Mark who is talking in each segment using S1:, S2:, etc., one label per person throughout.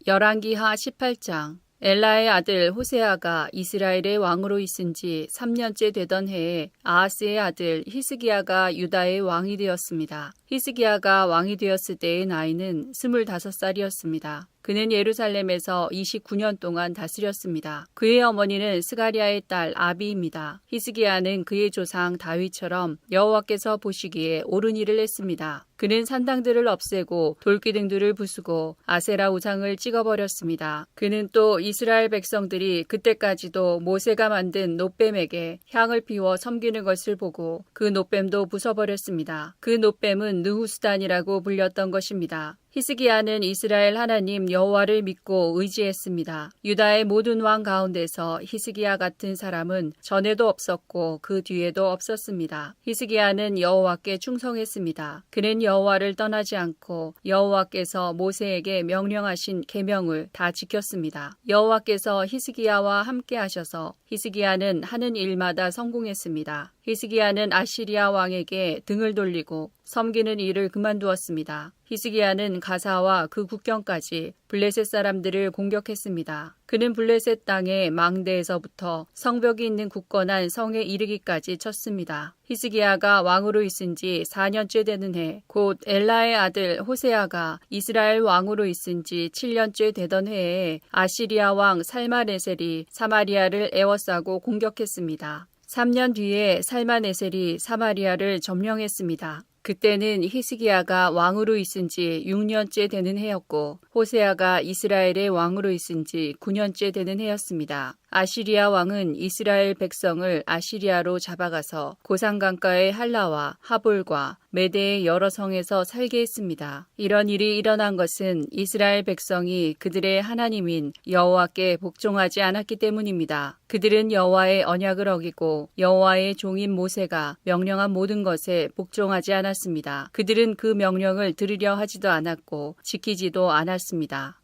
S1: 열왕기하 18장. 엘라의 아들 호세아가 이스라엘의 왕으로 있은 지 3년째 되던 해에 아하스의 아들 히스기야가 유다의 왕이 되었습니다. 히스기야가 왕이 되었을 때의 나이는 25살이었습니다. 그는 예루살렘에서 29년 동안 다스렸습니다. 그의 어머니는 스가랴의 딸 아비입니다. 히스기야는 그의 조상 다윗처럼 여호와께서 보시기에 옳은 일을 했습니다. 그는 산당들을 없애고 돌기둥들을 부수고 아세라 우상을 찍어버렸습니다. 그는 또 이스라엘 백성들이 그때까지도 모세가 만든 놋뱀에게 향을 피워 섬기는 것을 보고 그 놋뱀도 부숴버렸습니다. 그 놋뱀은 느후수단이라고 불렸던 것입니다. 히스기야는 이스라엘 하나님 여호와를 믿고 의지했습니다. 유다의 모든 왕 가운데서 히스기야 같은 사람은 전에도 없었고 그 뒤에도 없었습니다. 히스기야는 여호와께 충성했습니다. 그는 여호와를 떠나지 않고 여호와께서 모세에게 명령하신 계명을 다 지켰습니다. 여호와께서 히스기야와 함께 하셔서 히스기야는 하는 일마다 성공했습니다. 히스기야는 아시리아 왕에게 등을 돌리고 섬기는 일을 그만두었습니다. 히스기야는 가사와 그 국경까지 블레셋 사람들을 공격했습니다. 그는 블레셋 땅의 망대에서부터 성벽이 있는 굳건한 성에 이르기까지 쳤습니다. 히스기야가 왕으로 있은 지 4년째 되는 해, 곧 엘라의 아들 호세아가 이스라엘 왕으로 있은 지 7년째 되던 해에 아시리아 왕 살마네셀이 사마리아를 에워싸고 공격했습니다. 3년 뒤에 살마네셀이 사마리아를 점령했습니다. 그때는 히스기야가 왕으로 있은 지 6년째 되는 해였고 호세아가 이스라엘의 왕으로 있은 지 9년째 되는 해였습니다. 아시리아 왕은 이스라엘 백성을 아시리아로 잡아가서 고산강가의 할라와 하볼과 메대의 여러 성에서 살게 했습니다. 이런 일이 일어난 것은 이스라엘 백성이 그들의 하나님인 여호와께 복종하지 않았기 때문입니다. 그들은 여호와의 언약을 어기고 여호와의 종인 모세가 명령한 모든 것에 복종하지 않았습니다. 그들은 그 명령을 들으려 하지도 않았고 지키지도 않았습니다.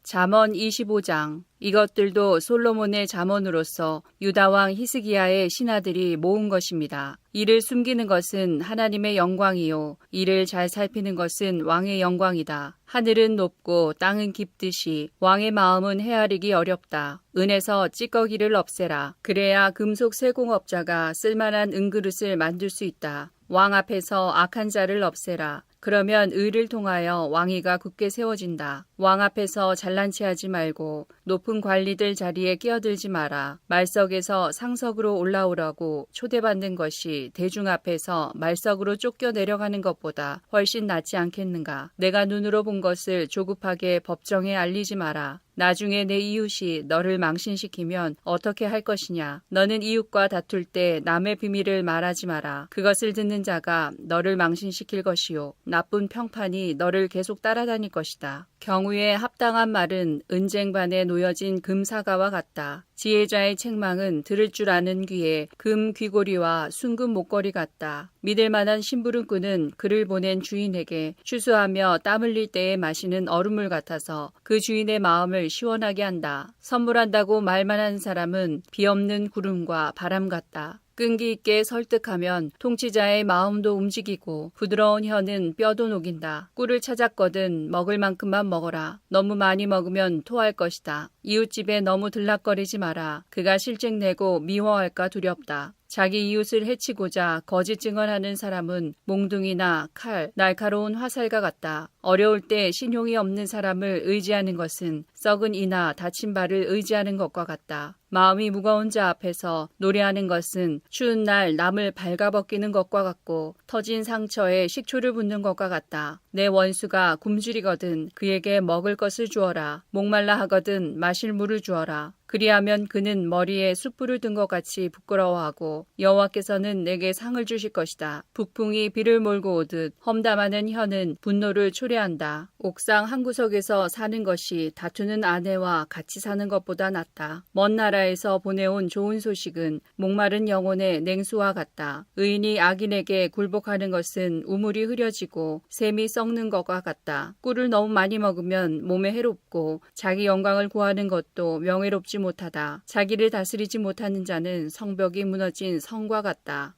S1: 잠언 25장. 이것들도 솔로몬의 잠언으로서 유다 왕 히스기야의 신하들이 모은 것입니다. 이를 숨기는 것은 하나님의 영광이요 이를 잘 살피는 것은 왕의 영광이다. 하늘은 높고 땅은 깊듯이 왕의 마음은 헤아리기 어렵다. 은에서 찌꺼기를 없애라. 그래야 금속 세공업자가 쓸만한 은그릇을 만들 수 있다. 왕 앞에서 악한 자를 없애라. 그러면 의를 통하여 왕위가 굳게 세워진다. 왕 앞에서 잘난 체 하지 말고 높은 관리들 자리에 끼어들지 마라. 말석에서 상석으로 올라오라고 초대받는 것이 대중 앞에서 말석으로 쫓겨 내려가는 것보다 훨씬 낫지 않겠는가. 내가 눈으로 본 것을 조급하게 법정에 알리지 마라. 나중에 내 이웃이 너를 망신시키면 어떻게 할 것이냐. 너는 이웃과 다툴 때 남의 비밀을 말하지 마라. 그것을 듣는 자가 너를 망신시킬 것이요 나쁜 평판이 너를 계속 따라다닐 것이다. 경우에 합당한 말은 은쟁반에 놓여진 금사과와 같다. 지혜자의 책망은 들을 줄 아는 귀에 금 귀고리와 순금 목걸이 같다. 믿을 만한 심부름꾼은 그를 보낸 주인에게 추수하며 땀 흘릴 때에 마시는 얼음물 같아서 그 주인의 마음을 시원하게 한다. 선물한다고 말만 하는 사람은 비 없는 구름과 바람 같다. 끈기 있게 설득하면 통치자의 마음도 움직이고 부드러운 혀는 뼈도 녹인다. 꿀을 찾았거든 먹을 만큼만 먹어라. 너무 많이 먹으면 토할 것이다. 이웃집에 너무 들락거리지 마라. 그가 실증내고 미워할까 두렵다. 자기 이웃을 해치고자 거짓 증언하는 사람은 몽둥이나 칼, 날카로운 화살과 같다. 어려울 때 신용이 없는 사람을 의지하는 것은 썩은 이나 다친 발을 의지하는 것과 같다. 마음이 무거운 자 앞에서 노래하는 것은 추운 날 남을 발가벗기는 것과 같고 터진 상처에 식초를 붓는 것과 같다. 내 원수가 굶주리거든 그에게 먹을 것을 주어라. 목말라 하거든 마실 물을 주어라. 그리하면 그는 머리에 숯불을 든 것 같이 부끄러워하고 여호와께서는 내게 상을 주실 것이다. 북풍이 비를 몰고 오듯 험담하는 혀는 분노를 초래한다. 옥상 한 구석에서 사는 것이 다투는 아내와 같이 사는 것보다 낫다. 먼 나라에서 보내온 좋은 소식은 목마른 영혼의 냉수와 같다. 의인이 악인에게 굴복하는 것은 우물이 흐려지고 샘이 썩는 것과 같다. 꿀을 너무 많이 먹으면 몸에 해롭고 자기 영광을 구하는 것도 명예롭지 못하다. 자기를 다스리지 못하는 자는 성벽이 무너진 성과 같다.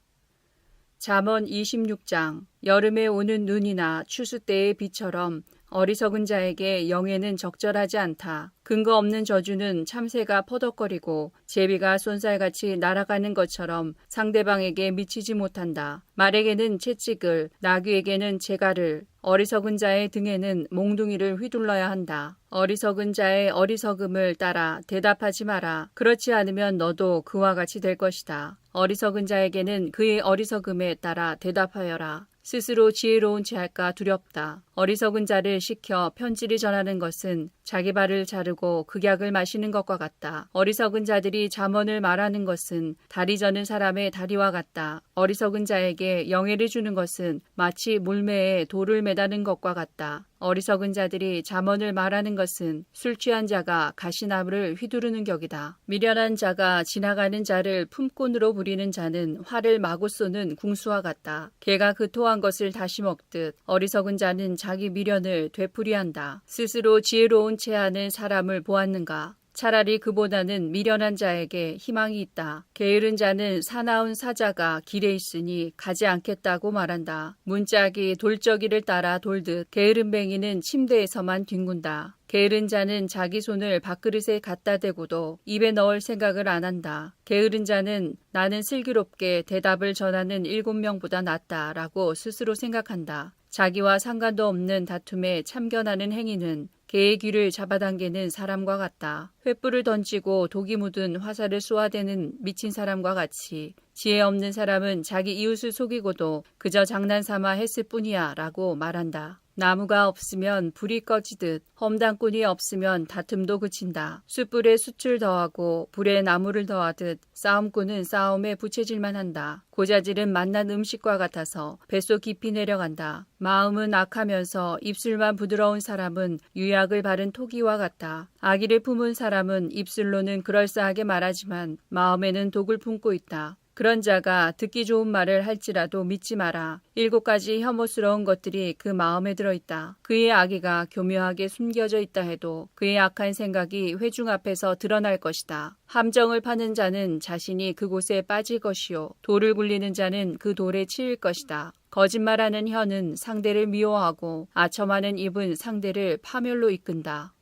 S1: 잠언 26장. 여름에 오는 눈이나 추수 때의 비처럼 어리석은 자에게 영예는 적절하지 않다. 근거 없는 저주는 참새가 퍼덕거리고 제비가 쏜살같이 날아가는 것처럼 상대방에게 미치지 못한다. 말에게는 채찍을, 나귀에게는 재갈을, 어리석은 자의 등에는 몽둥이를 휘둘러야 한다. 어리석은 자의 어리석음을 따라 대답하지 마라. 그렇지 않으면 너도 그와 같이 될 것이다. 어리석은 자에게는 그의 어리석음에 따라 대답하여라. 스스로 지혜로운 체할까 두렵다. 어리석은 자를 시켜 편지를 전하는 것은 자기 발을 자르고 극약을 마시는 것과 같다. 어리석은 자들이 잠언을 말하는 것은 다리 저는 사람의 다리와 같다. 어리석은 자에게 영예를 주는 것은 마치 물매에 돌을 매다는 것과 같다. 어리석은 자들이 잠언을 말하는 것은 술 취한 자가 가시나무를 휘두르는 격이다. 미련한 자가 지나가는 자를 품꾼으로 부리는 자는 활을 마구 쏘는 궁수와 같다. 개가 그 토한 것을 다시 먹듯 어리석은 자는 자기 미련을 되풀이한다. 스스로 지혜로운 체하는 사람을 보았는가? 차라리 그보다는 미련한 자에게 희망이 있다. 게으른 자는 사나운 사자가 길에 있으니 가지 않겠다고 말한다. 문짝이 돌저기를 따라 돌듯 게으름뱅이는 침대에서만 뒹군다. 게으른 자는 자기 손을 밥그릇에 갖다 대고도 입에 넣을 생각을 안 한다. 게으른 자는 나는 슬기롭게 대답을 전하는 7명보다 낫다라고 스스로 생각한다. 자기와 상관도 없는 다툼에 참견하는 행위는 개의 귀를 잡아당기는 사람과 같다. 횃불을 던지고 독이 묻은 화살을 쏘아대는 미친 사람과 같이 지혜 없는 사람은 자기 이웃을 속이고도 그저 장난삼아 했을 뿐이야 라고 말한다. 나무가 없으면 불이 꺼지듯 험담꾼이 없으면 다툼도 그친다. 숯불에 숯을 더하고 불에 나무를 더하듯 싸움꾼은 싸움에 부채질만 한다. 고자질은 맛난 음식과 같아서 뱃속 깊이 내려간다. 마음은 악하면서 입술만 부드러운 사람은 유약을 바른 토기와 같다. 악의를 품은 사람은 입술로는 그럴싸하게 말하지만 마음에는 독을 품고 있다. 그런 자가 듣기 좋은 말을 할지라도 믿지 마라. 7가지 혐오스러운 것들이 그 마음에 들어있다. 그의 악의가 교묘하게 숨겨져 있다 해도 그의 악한 생각이 회중 앞에서 드러날 것이다. 함정을 파는 자는 자신이 그곳에 빠질 것이요. 돌을 굴리는 자는 그 돌에 치일 것이다. 거짓말하는 혀는 상대를 미워하고 아첨하는 입은 상대를 파멸로 이끈다.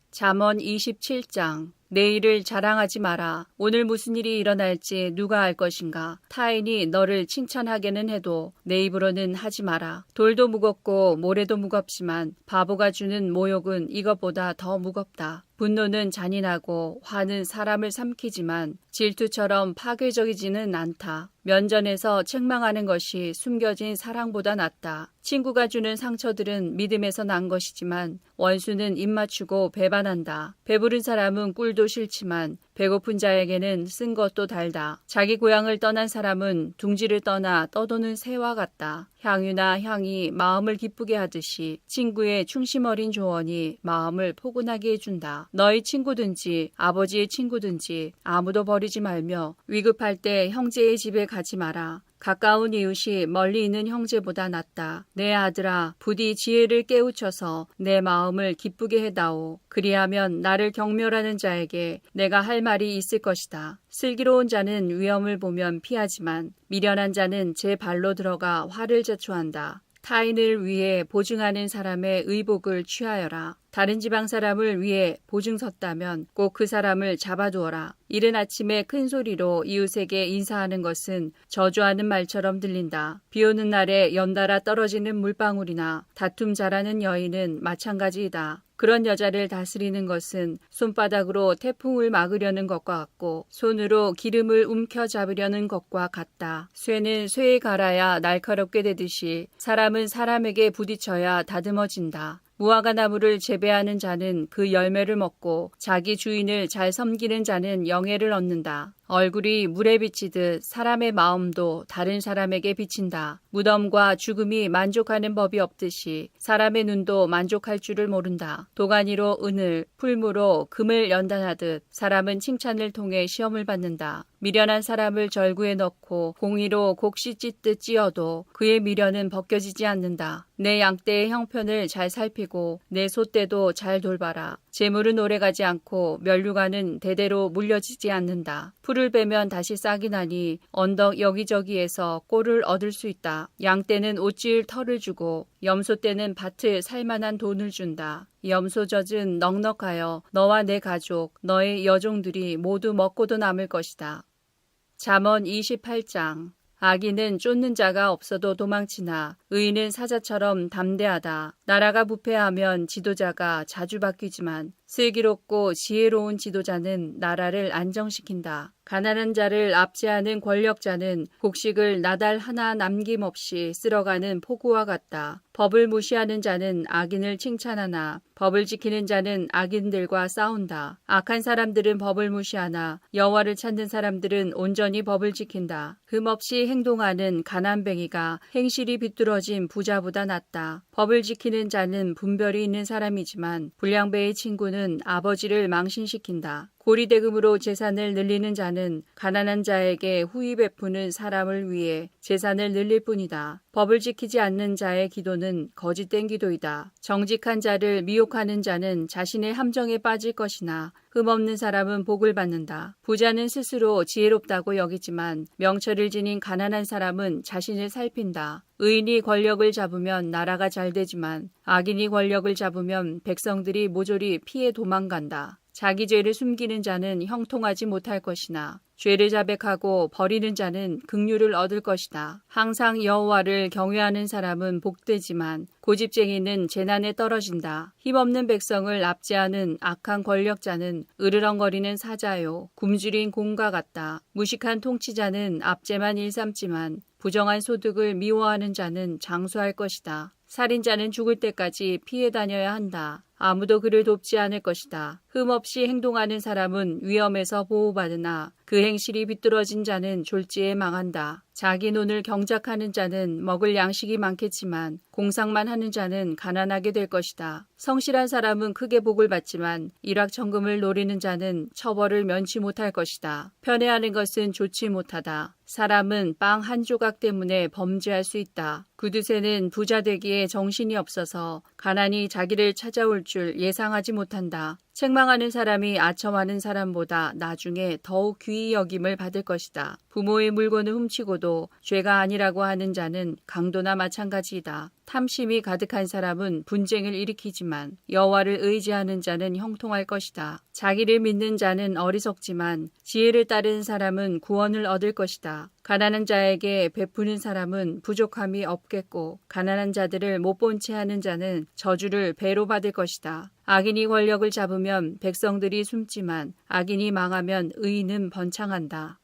S1: 잠언 27장. 내일을 자랑하지 마라. 오늘 무슨 일이 일어날지 누가 알 것인가. 타인이 너를 칭찬하게는 해도 내 입으로는 하지 마라. 돌도 무겁고 모래도 무겁지만 바보가 주는 모욕은 이것보다 더 무겁다. 분노는 잔인하고 화는 사람을 삼키지만 질투처럼 파괴적이지는 않다. 면전에서 책망하는 것이 숨겨진 사랑보다 낫다. 친구가 주는 상처들은 믿음에서 난 것이지만 원수는 입맞추고 배반한다. 배부른 사람은 꿀도 싫지만 배고픈 자에게는 쓴 것도 달다. 자기 고향을 떠난 사람은 둥지를 떠나 떠도는 새와 같다. 향유나 향이 마음을 기쁘게 하듯이 친구의 충심 어린 조언이 마음을 포근하게 해준다. 너희 친구든지 아버지의 친구든지 아무도 버리지 말며 위급할 때 형제의 집에 가지 마라. 가까운 이웃이 멀리 있는 형제보다 낫다. 내 아들아, 부디 지혜를 깨우쳐서 내 마음을 기쁘게 해다오. 그리하면 나를 경멸하는 자에게 내가 할 말이 있을 것이다. 슬기로운 자는 위험을 보면 피하지만 미련한 자는 제 발로 들어가 화를 자초한다. 타인을 위해 보증하는 사람의 의복을 취하여라. 다른 지방 사람을 위해 보증 섰다면 꼭 그 사람을 잡아두어라. 이른 아침에 큰 소리로 이웃에게 인사하는 것은 저주하는 말처럼 들린다. 비 오는 날에 연달아 떨어지는 물방울이나 다툼 잘하는 여인은 마찬가지이다. 그런 여자를 다스리는 것은 손바닥으로 태풍을 막으려는 것과 같고 손으로 기름을 움켜잡으려는 것과 같다. 쇠는 쇠에 갈아야 날카롭게 되듯이 사람은 사람에게 부딪혀야 다듬어진다. 무화과 나무를 재배하는 자는 그 열매를 먹고 자기 주인을 잘 섬기는 자는 영예를 얻는다. 얼굴이 물에 비치듯 사람의 마음도 다른 사람에게 비친다. 무덤과 죽음이 만족하는 법이 없듯이 사람의 눈도 만족할 줄을 모른다. 도가니로 은을, 풀무로 금을 연단하듯 사람은 칭찬을 통해 시험을 받는다. 미련한 사람을 절구에 넣고 공의로 곡식 찢듯 찧어도 그의 미련은 벗겨지지 않는다. 내 양떼의 형편을 잘 살피고 내 소떼도 잘 돌봐라. 재물은 오래가지 않고 면류관은 대대로 물려지지 않는다. 풀을 베면 다시 싹이 나니 언덕 여기저기에서 꼴을 얻을 수 있다. 양 떼는 옷 지을 털을 주고 염소 떼는 밭을 살만한 돈을 준다. 염소 젖은 넉넉하여 너와 내 가족, 너의 여종들이 모두 먹고도 남을 것이다. 잠언 28장. 악인은 쫓는 자가 없어도 도망치나 의인은 사자처럼 담대하다. 나라가 부패하면 지도자가 자주 바뀌지만 슬기롭고 지혜로운 지도자는 나라를 안정시킨다. 가난한 자를 압제하는 권력자는 곡식을 나달 하나 남김없이 쓸어가는 폭우와 같다. 법을 무시하는 자는 악인을 칭찬하나 법을 지키는 자는 악인들과 싸운다. 악한 사람들은 법을 무시하나 여호와를 찾는 사람들은 온전히 법을 지킨다. 흠없이 행동하는 가난뱅이가 행실이 비뚤어진 부자보다 낫다. 법을 지키는 자는 분별이 있는 사람이지만 불량배의 친구는 아버지를 망신시킨다. 고리대금으로 재산을 늘리는 자는 가난한 자에게 후히 베푸는 사람을 위해 재산을 늘릴 뿐이다. 법을 지키지 않는 자의 기도는 거짓된 기도이다. 정직한 자를 미혹하는 자는 자신의 함정에 빠질 것이나 흠없는 사람은 복을 받는다. 부자는 스스로 지혜롭다고 여기지만 명철을 지닌 가난한 사람은 자신을 살핀다. 의인이 권력을 잡으면 나라가 잘 되지만 악인이 권력을 잡으면 백성들이 모조리 피해 도망간다. 자기 죄를 숨기는 자는 형통하지 못할 것이나 죄를 자백하고 버리는 자는 긍휼을 얻을 것이다. 항상 여호와를 경외하는 사람은 복되지만 고집쟁이는 재난에 떨어진다. 힘없는 백성을 압제하는 악한 권력자는 으르렁거리는 사자요 굶주린 곰과 같다. 무식한 통치자는 압제만 일삼지만 부정한 소득을 미워하는 자는 장수할 것이다. 살인자는 죽을 때까지 피해 다녀야 한다. 아무도 그를 돕지 않을 것이다. 흠없이 행동하는 사람은 위험에서 보호받으나 그 행실이 비뚤어진 자는 졸지에 망한다. 자기 논을 경작하는 자는 먹을 양식이 많겠지만 공상만 하는 자는 가난하게 될 것이다. 성실한 사람은 크게 복을 받지만 일확천금을 노리는 자는 처벌을 면치 못할 것이다. 편애하는 것은 좋지 못하다. 사람은 빵 한 조각 때문에 범죄할 수 있다. 구두쇠는 부자 되기에 정신이 없어서 가난이 자기를 찾아올 줄 예상하지 못한다. 책망하는 사람이 아첨하는 사람보다 나중에 더욱 귀히 여김을 받을 것이다. 부모의 물건을 훔치고도 죄가 아니라고 하는 자는 강도나 마찬가지이다. 탐심이 가득한 사람은 분쟁을 일으키지만 여호와를 의지하는 자는 형통할 것이다. 자기를 믿는 자는 어리석지만 지혜를 따르는 사람은 구원을 얻을 것이다. 가난한 자에게 베푸는 사람은 부족함이 없겠고 가난한 자들을 못 본 채 하는 자는 저주를 배로 받을 것이다. 악인이 권력을 잡으면 백성들이 숨지만 악인이 망하면 의인은 번창한다.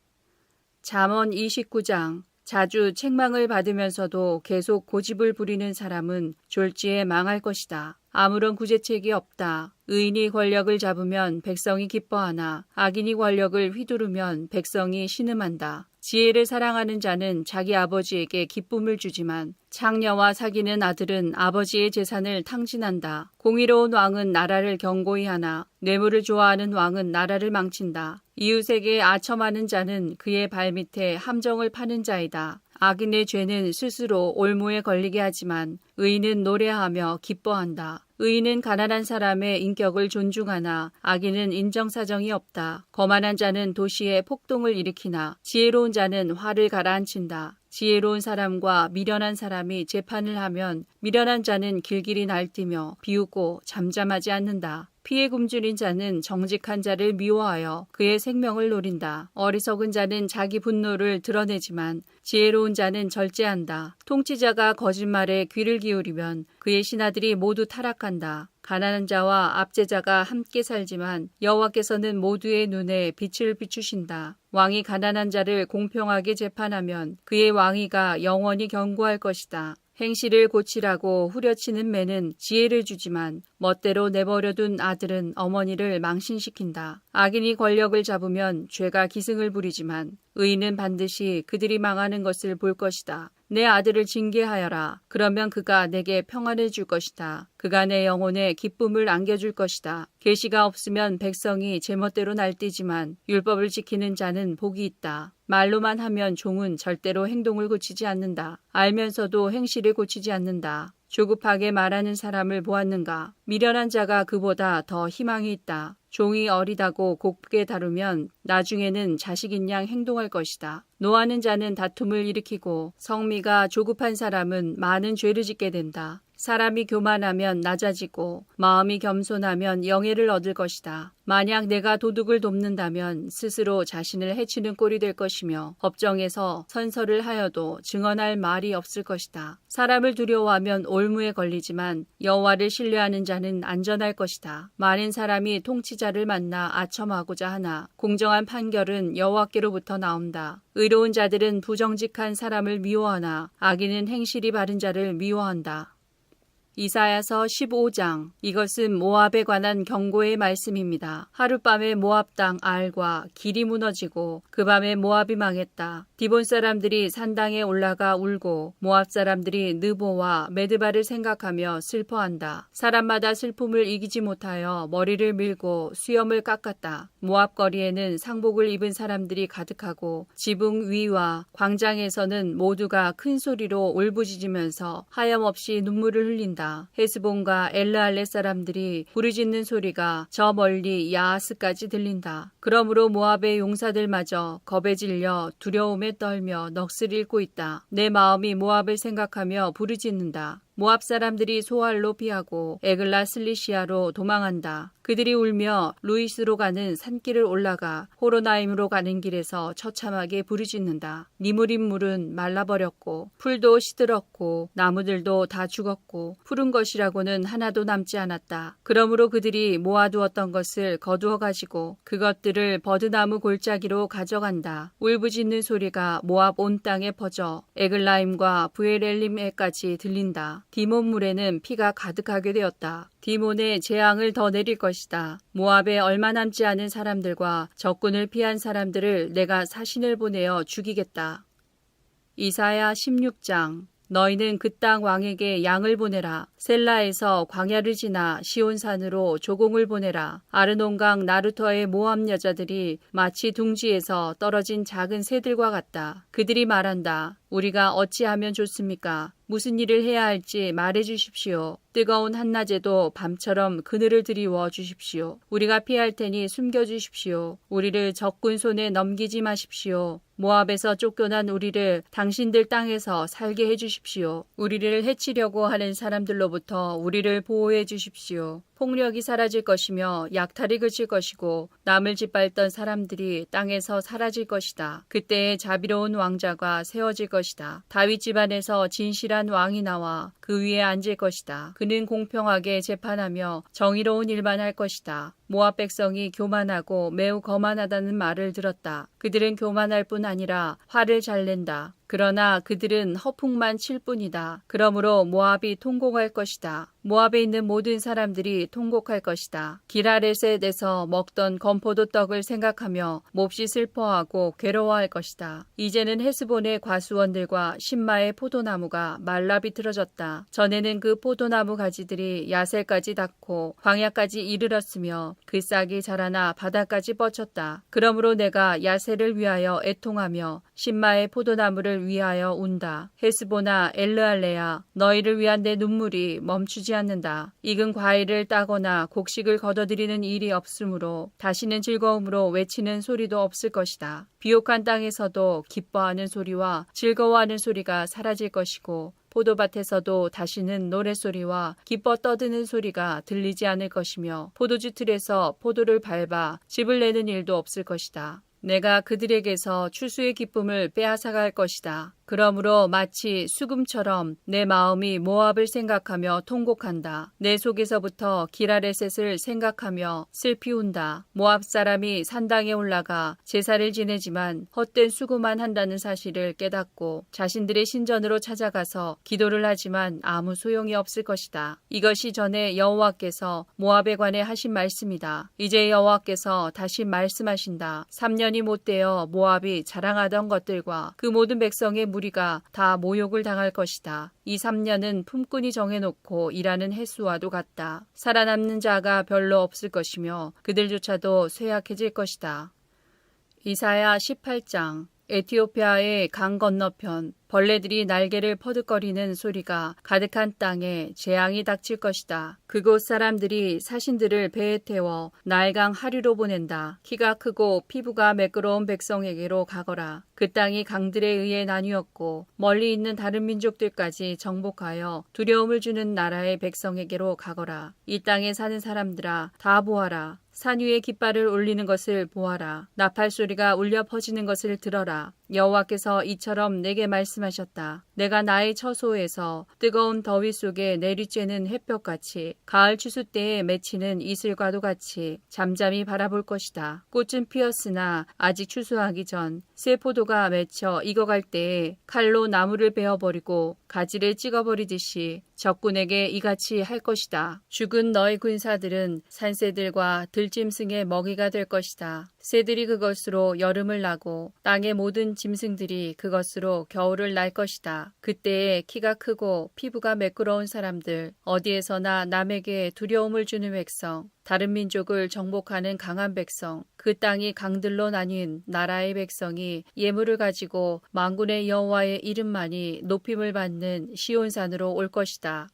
S1: 잠언 29장. 자주 책망을 받으면서도 계속 고집을 부리는 사람은 졸지에 망할 것이다. 아무런 구제책이 없다. 의인이 권력을 잡으면 백성이 기뻐하나 악인이 권력을 휘두르면 백성이 신음한다. 지혜를 사랑하는 자는 자기 아버지에게 기쁨을 주지만 창녀와 사귀는 아들은 아버지의 재산을 탕진한다. 공의로운 왕은 나라를 견고히 하나 뇌물을 좋아하는 왕은 나라를 망친다. 이웃에게 아첨하는 자는 그의 발밑에 함정을 파는 자이다. 악인의 죄는 스스로 올무에 걸리게 하지만 의인은 노래하며 기뻐한다. 의인은 가난한 사람의 인격을 존중하나 악인은 인정사정이 없다. 거만한 자는 도시에 폭동을 일으키나 지혜로운 자는 화를 가라앉힌다. 지혜로운 사람과 미련한 사람이 재판을 하면 미련한 자는 길길이 날뛰며 비웃고 잠잠하지 않는다. 피에 굶주린 자는 정직한 자를 미워하여 그의 생명을 노린다. 어리석은 자는 자기 분노를 드러내지만 지혜로운 자는 절제한다. 통치자가 거짓말에 귀를 기울이면 그의 신하들이 모두 타락한다. 가난한 자와 압제자가 함께 살지만 여호와께서는 모두의 눈에 빛을 비추신다. 왕이 가난한 자를 공평하게 재판하면 그의 왕위가 영원히 견고할 것이다. 행실을 고치라고 후려치는 매는 지혜를 주지만 멋대로 내버려둔 아들은 어머니를 망신시킨다. 악인이 권력을 잡으면 죄가 기승을 부리지만 의인은 반드시 그들이 망하는 것을 볼 것이다. 내 아들을 징계하여라. 그러면 그가 내게 평안을 줄 것이다. 그가 내 영혼에 기쁨을 안겨줄 것이다. 계시가 없으면 백성이 제멋대로 날뛰지만 율법을 지키는 자는 복이 있다. 말로만 하면 종은 절대로 행동을 고치지 않는다. 알면서도 행실을 고치지 않는다. 조급하게 말하는 사람을 보았는가? 미련한 자가 그보다 더 희망이 있다. 종이 어리다고 곱게 다루면 나중에는 자식인 양 행동할 것이다. 노하는 자는 다툼을 일으키고 성미가 조급한 사람은 많은 죄를 짓게 된다. 사람이 교만하면 낮아지고 마음이 겸손하면 영예를 얻을 것이다. 만약 내가 도둑을 돕는다면 스스로 자신을 해치는 꼴이 될 것이며 법정에서 선서를 하여도 증언할 말이 없을 것이다. 사람을 두려워하면 올무에 걸리지만 여호와를 신뢰하는 자는 안전할 것이다. 많은 사람이 통치자를 만나 아첨하고자 하나 공정한 판결은 여호와께로부터 나온다. 의로운 자들은 부정직한 사람을 미워하나 악인은 행실이 바른 자를 미워한다. 이사야서 15장. 이것은 모압에 관한 경고의 말씀입니다. 하룻밤에 모압 땅 알과 길이 무너지고 그 밤에 모압이 망했다. 디본 사람들이 산당에 올라가 울고 모압 사람들이 느보와 메드바를 생각하며 슬퍼한다. 사람마다 슬픔을 이기지 못하여 머리를 밀고 수염을 깎았다. 모압 거리에는 상복을 입은 사람들이 가득하고 지붕 위와 광장에서는 모두가 큰 소리로 울부짖으면서 하염없이 눈물을 흘린다. 헤스본과 엘르알레 사람들이 부르짖는 소리가 저 멀리 야하스까지 들린다. 그러므로 모압의 용사들마저 겁에 질려 두려움에 떨며 넋을 잃고 있다. 내 마음이 모압을 생각하며 부르짖는다. 모압 사람들이 소알로 피하고 에글라 슬리시아로 도망한다. 그들이 울며 루이스로 가는 산길을 올라가 호로나임으로 가는 길에서 처참하게 부르짖는다. 니무린 물은 말라버렸고 풀도 시들었고 나무들도 다 죽었고 푸른 것이라고는 하나도 남지 않았다. 그러므로 그들이 모아두었던 것을 거두어 가지고 그것들을 버드나무 골짜기로 가져간다. 울부짖는 소리가 모압 온 땅에 퍼져 에글라임과 부에렐림에까지 들린다. 디몬 물에는 피가 가득하게 되었다. 디몬의 재앙을 더 내릴 것이다. 모압에 얼마 남지 않은 사람들과 적군을 피한 사람들을 내가 사신을 보내어 죽이겠다. 이사야 16장. 너희는 그 땅 왕에게 양을 보내라. 셀라에서 광야를 지나 시온산으로 조공을 보내라. 아르논강 나루터의 모압 여자들이 마치 둥지에서 떨어진 작은 새들과 같다. 그들이 말한다. 우리가 어찌하면 좋습니까? 무슨 일을 해야 할지 말해 주십시오. 뜨거운 한낮에도 밤처럼 그늘을 드리워 주십시오. 우리가 피할 테니 숨겨 주십시오. 우리를 적군 손에 넘기지 마십시오. 모압에서 쫓겨난 우리를 당신들 땅에서 살게 해 주십시오. 우리를 해치려고 하는 사람들로부터 우리를 보호해 주십시오. 폭력이 사라질 것이며 약탈이 그칠 것이고 남을 짓밟던 사람들이 땅에서 사라질 것이다. 그때에 자비로운 왕자가 세워질 것이다. 다윗 집안에서 진실한 왕이 나와 그 위에 앉을 것이다. 그는 공평하게 재판하며 정의로운 일만 할 것이다. 모압 백성이 교만하고 매우 거만하다는 말을 들었다. 그들은 교만할 뿐 아니라 화를 잘 낸다. 그러나 그들은 허풍만 칠 뿐이다. 그러므로 모압이 통곡할 것이다. 모압에 있는 모든 사람들이 통곡할 것이다. 기라레셋에서 먹던 건포도 떡을 생각하며 몹시 슬퍼하고 괴로워할 것이다. 이제는 헤스본의 과수원들과 신마의 포도나무가 말라 비틀어졌다. 전에는 그 포도나무 가지들이 야셀까지 닿고 광야까지 이르렀으며 그 싹이 자라나 바다까지 뻗쳤다. 그러므로 내가 야셀을 위하여 애통하며 신마의 포도나무를 위하여 운다. 헤스보나 엘르알레야, 너희를 위한 내 눈물이 멈추지 않는다. 익은 과일을 따거나 곡식을 걷어들이는 일이 없으므로 다시는 즐거움으로 외치는 소리도 없을 것이다. 비옥한 땅에서도 기뻐하는 소리와 즐거워하는 소리가 사라질 것이고 포도밭에서도 다시는 노랫소리와 기뻐 떠드는 소리가 들리지 않을 것이며 포도주 틀에서 포도를 밟아 즙을 내는 일도 없을 것이다. 내가 그들에게서 추수의 기쁨을 빼앗아갈 것이다. 그러므로 마치 수금처럼 내 마음이 모압을 생각하며 통곡한다. 내 속에서부터 기라레셋을 생각하며 슬피 운다. 모압 사람이 산당에 올라가 제사를 지내지만 헛된 수고만 한다는 사실을 깨닫고 자신들의 신전으로 찾아가서 기도를 하지만 아무 소용이 없을 것이다. 이것이 전에 여호와께서 모압에 관해 하신 말씀이다. 이제 여호와께서 다시 말씀하신다. 3년이 못되어 모압이 자랑하던 것들과 그 모든 백성의 무리가 다 모욕을 당할 것이다. 이 3년은 품꾼이 정해놓고 일하는 횟수와도 같다. 살아남는 자가 별로 없을 것이며 그들조차도 쇠약해질 것이다. 이사야 18장. 에티오피아의 강 건너편 벌레들이 날개를 퍼득거리는 소리가 가득한 땅에 재앙이 닥칠 것이다. 그곳 사람들이 사신들을 배에 태워 나일강 하류로 보낸다. 키가 크고 피부가 매끄러운 백성에게로 가거라. 그 땅이 강들에 의해 나뉘었고 멀리 있는 다른 민족들까지 정복하여 두려움을 주는 나라의 백성에게로 가거라. 이 땅에 사는 사람들아 다 보아라. 산 위에 깃발을 올리는 것을 보아라. 나팔 소리가 울려 퍼지는 것을 들어라. 여호와께서 이처럼 내게 말씀하셨다. 내가 나의 처소에서 뜨거운 더위 속에 내리쬐는 햇볕같이 가을 추수 때에 맺히는 이슬과도 같이 잠잠히 바라볼 것이다. 꽃은 피었으나 아직 추수하기 전 새 포도가 맺혀 익어갈 때에 칼로 나무를 베어버리고 가지를 찍어버리듯이 적군에게 이같이 할 것이다. 죽은 너의 군사들은 산새들과 들짐승의 먹이가 될 것이다. 새들이 그것으로 여름을 나고 땅의 모든 짐승들이 그것으로 겨울을 날 것이다. 그때에 키가 크고 피부가 매끄러운 사람들, 어디에서나 남에게 두려움을 주는 백성, 다른 민족을 정복하는 강한 백성, 그 땅이 강들로 나뉜 나라의 백성이 예물을 가지고 만군의 여호와의 이름만이 높임을 받는 시온산으로 올 것이다.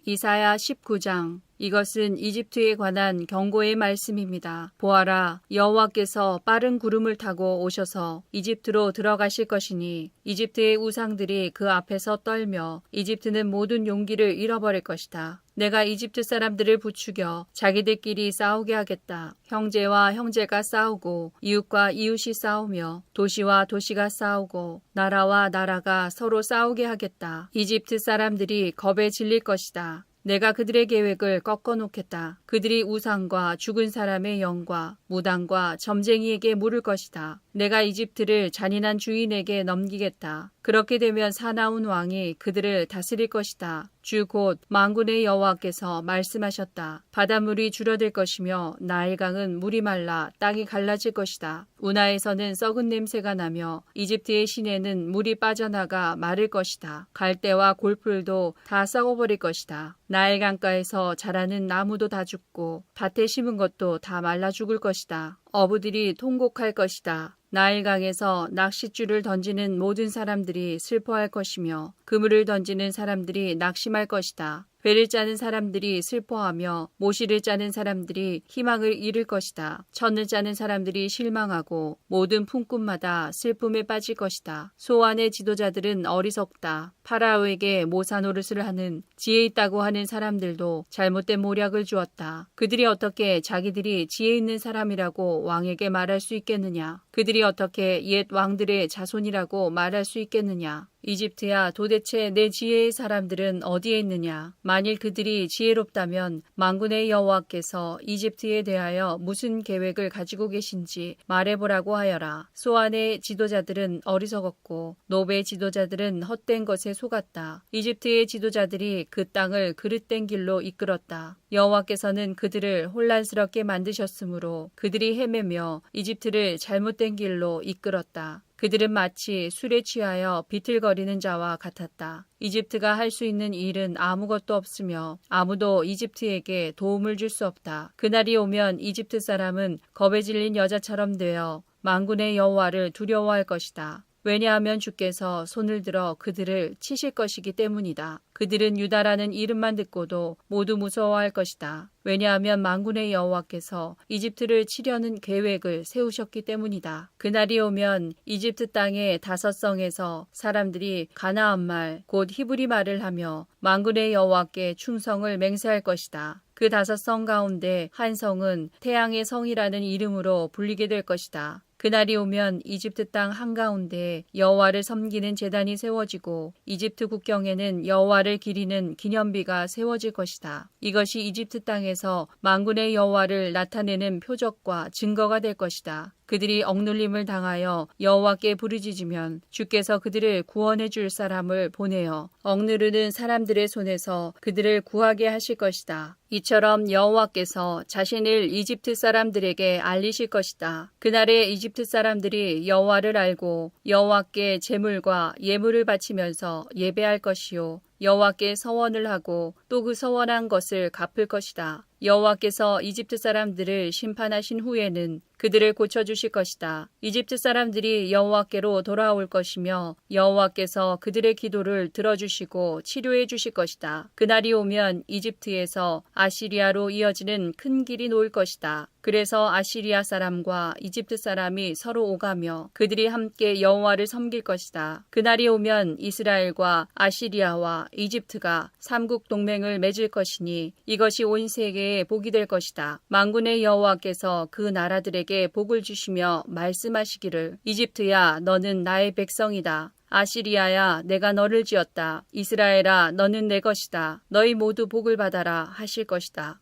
S1: 이사야 19장. 이것은 이집트에 관한 경고의 말씀입니다. 보아라, 여호와께서 빠른 구름을 타고 오셔서 이집트로 들어가실 것이니 이집트의 우상들이 그 앞에서 떨며 이집트는 모든 용기를 잃어버릴 것이다. 내가 이집트 사람들을 부추겨 자기들끼리 싸우게 하겠다. 형제와 형제가 싸우고 이웃과 이웃이 싸우며 도시와 도시가 싸우고 나라와 나라가 서로 싸우게 하겠다. 이집트 사람들이 겁에 질릴 것이다. 내가 그들의 계획을 꺾어놓겠다. 그들이 우상과 죽은 사람의 영과 무당과 점쟁이에게 물을 것이다. 내가 이집트를 잔인한 주인에게 넘기겠다. 그렇게 되면 사나운 왕이 그들을 다스릴 것이다. 주 곧 만군의 여호와께서 말씀하셨다. 바닷물이 줄어들 것이며 나일강은 물이 말라 땅이 갈라질 것이다. 운하에서는 썩은 냄새가 나며 이집트의 시내는 물이 빠져나가 마를 것이다. 갈대와 골풀도 다 썩어버릴 것이다. 나일강가에서 자라는 나무도 다 죽고 밭에 심은 것도 다 말라 죽을 것이다. 어부들이 통곡할 것이다. 나일강에서 낚싯줄을 던지는 모든 사람들이 슬퍼할 것이며 그물을 던지는 사람들이 낙심할 것이다. 배를 짜는 사람들이 슬퍼하며 모시를 짜는 사람들이 희망을 잃을 것이다. 천을 짜는 사람들이 실망하고 모든 품꾼마다 슬픔에 빠질 것이다. 소환의 지도자들은 어리석다. 파라오에게 모사 노릇을 하는 지혜 있다고 하는 사람들도 잘못된 모략을 주었다. 그들이 어떻게 자기들이 지혜 있는 사람이라고 왕에게 말할 수 있겠느냐? 그들이 어떻게 옛 왕들의 자손이라고 말할 수 있겠느냐? 이집트야, 도대체 내 지혜의 사람들은 어디에 있느냐? 만일 그들이 지혜롭다면 만군의 여호와께서 이집트에 대하여 무슨 계획을 가지고 계신지 말해보라고 하여라. 소안의 지도자들은 어리석었고 노베의 지도자들은 헛된 것에 속았다. 이집트의 지도자들이 그 땅을 그릇된 길로 이끌었다. 여호와께서는 그들을 혼란스럽게 만드셨으므로 그들이 헤매며 이집트를 잘못된 길로 이끌었다. 그들은 마치 술에 취하여 비틀거리는 자와 같았다. 이집트가 할 수 있는 일은 아무것도 없으며 아무도 이집트에게 도움을 줄 수 없다. 그날이 오면 이집트 사람은 겁에 질린 여자처럼 되어 만군의 여호와를 두려워할 것이다. 왜냐하면 주께서 손을 들어 그들을 치실 것이기 때문이다. 그들은 유다라는 이름만 듣고도 모두 무서워할 것이다. 왜냐하면 만군의 여호와께서 이집트를 치려는 계획을 세우셨기 때문이다. 그날이 오면 이집트 땅의 5성에서 사람들이 가나안 말, 곧 히브리 말을 하며 만군의 여호와께 충성을 맹세할 것이다. 그 5성 가운데 한 성은 태양의 성이라는 이름으로 불리게 될 것이다. 그날이 오면 이집트 땅 한가운데 여호와를 섬기는 제단이 세워지고 이집트 국경에는 여호와를 기리는 기념비가 세워질 것이다. 이것이 이집트 땅에서 만군의 여호와를 나타내는 표적과 증거가 될 것이다. 그들이 억눌림을 당하여 여호와께 부르짖으면 주께서 그들을 구원해 줄 사람을 보내어 억누르는 사람들의 손에서 그들을 구하게 하실 것이다. 이처럼 여호와께서 자신을 이집트 사람들에게 알리실 것이다. 그날에 이집트 사람들이 여호와를 알고 여호와께 제물과 예물을 바치면서 예배할 것이요 여호와께 서원을 하고 또 그 서원한 것을 갚을 것이다. 여호와께서 이집트 사람들을 심판하신 후에는 그들을 고쳐주실 것이다. 이집트 사람들이 여호와께로 돌아올 것이며 여호와께서 그들의 기도를 들어주시고 치료해 주실 것이다. 그날이 오면 이집트에서 아시리아로 이어지는 큰 길이 놓일 것이다. 그래서 아시리아 사람과 이집트 사람이 서로 오가며 그들이 함께 여호와를 섬길 것이다. 그날이 오면 이스라엘과 아시리아와 이집트가 삼국 동맹을 맺을 것이니 이것이 온 세계에 복이 될 것이다. 만군의 여호와께서 그 나라들에게 복을 주시며 말씀하시기를 이집트야 너는 나의 백성이다. 아시리아야 내가 너를 지었다. 이스라엘아 너는 내 것이다. 너희 모두 복을 받아라 하실 것이다.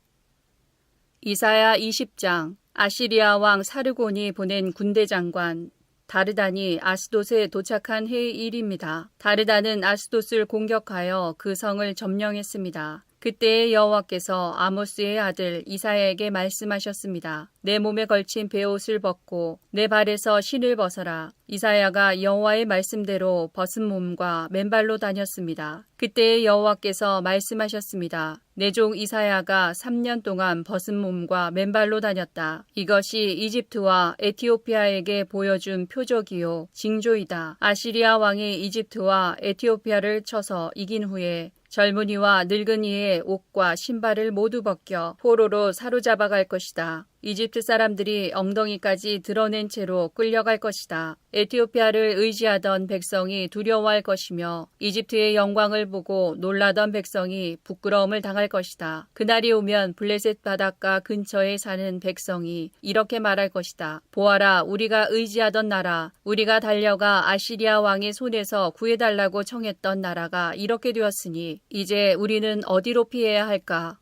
S1: 이사야 20장. 아시리아 왕 사르곤이 보낸 군대 장관 다르단이 아스돗에 도착한 해의 일입니다. 다르단은 아스돗을 공격하여 그 성을 점령했습니다. 그때에 여호와께서 아모스의 아들 이사야에게 말씀하셨습니다. 내 몸에 걸친 베옷을 벗고 내 발에서 신을 벗어라. 이사야가 여호와의 말씀대로 벗은 몸과 맨발로 다녔습니다. 그때에 여호와께서 말씀하셨습니다. 내 종 이사야가 3년 동안 벗은 몸과 맨발로 다녔다. 이것이 이집트와 에티오피아에게 보여준 표적이요 징조이다. 아시리아 왕이 이집트와 에티오피아를 쳐서 이긴 후에 젊은이와 늙은이의 옷과 신발을 모두 벗겨 포로로 사로잡아 갈 것이다. 이집트 사람들이 엉덩이까지 드러낸 채로 끌려갈 것이다. 에티오피아를 의지하던 백성이 두려워할 것이며 이집트의 영광을 보고 놀라던 백성이 부끄러움을 당할 것이다. 그날이 오면 블레셋 바닷가 근처에 사는 백성이 이렇게 말할 것이다. 보아라, 우리가 의지하던 나라, 우리가 달려가 아시리아 왕의 손에서 구해달라고 청했던 나라가 이렇게 되었으니 이제 우리는 어디로 피해야 할까?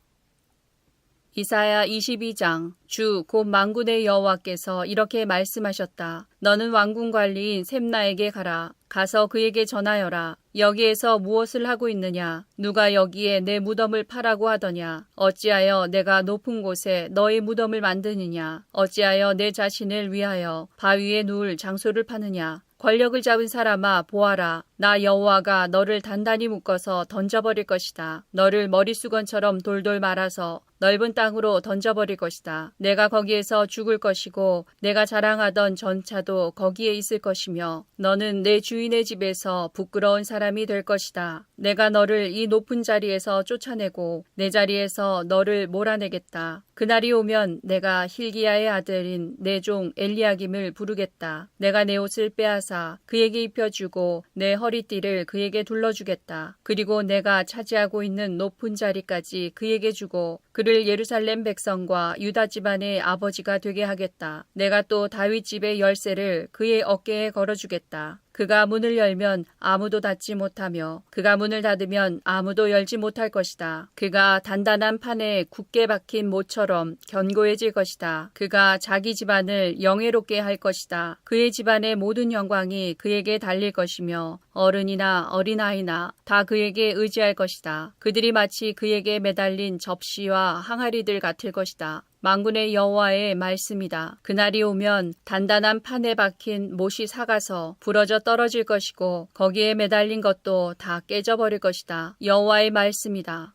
S1: 이사야 22장. 주 곧 만군의 여호와께서 이렇게 말씀하셨다. 너는 왕궁 관리인 셈나에게 가라. 가서 그에게 전하여라. 여기에서 무엇을 하고 있느냐? 누가 여기에 내 무덤을 파라고 하더냐? 어찌하여 내가 높은 곳에 너의 무덤을 만드느냐? 어찌하여 내 자신을 위하여 바위에 누울 장소를 파느냐? 권력을 잡은 사람아 보아라. 나 여호와가 너를 단단히 묶어서 던져버릴 것이다. 너를 머리수건처럼 돌돌 말아서 넓은 땅으로 던져버릴 것이다. 내가 거기에서 죽을 것이고 내가 자랑하던 전차도 거기에 있을 것이며 너는 내 주인의 집에서 부끄러운 사람이 될 것이다. 내가 너를 이 높은 자리에서 쫓아내고 내 자리에서 너를 몰아내겠다. 그날이 오면 내가 힐기야의 아들인 내 종 엘리야김을 부르겠다. 내가 내 옷을 빼앗아 그에게 입혀주고 내 허리띠를 그에게 둘러주겠다. 그리고 내가 차지하고 있는 높은 자리까지 그에게 주고 그를 예루살렘 백성과 유다 집안의 아버지가 되게 하겠다. 내가 또 다윗 집의 열쇠를 그의 어깨에 걸어주겠다. 그가 문을 열면 아무도 닫지 못하며 그가 문을 닫으면 아무도 열지 못할 것이다. 그가 단단한 판에 굳게 박힌 모처럼 견고해질 것이다. 그가 자기 집안을 영예롭게 할 것이다. 그의 집안의 모든 영광이 그에게 달릴 것이며 어른이나 어린아이나 다 그에게 의지할 것이다. 그들이 마치 그에게 매달린 접시와 항아리들 같을 것이다. 만군의 여호와의 말씀이다. 그날이 오면 단단한 판에 박힌 못이 삭아서 부러져 떨어질 것이고 거기에 매달린 것도 다 깨져버릴 것이다. 여호와의 말씀이다.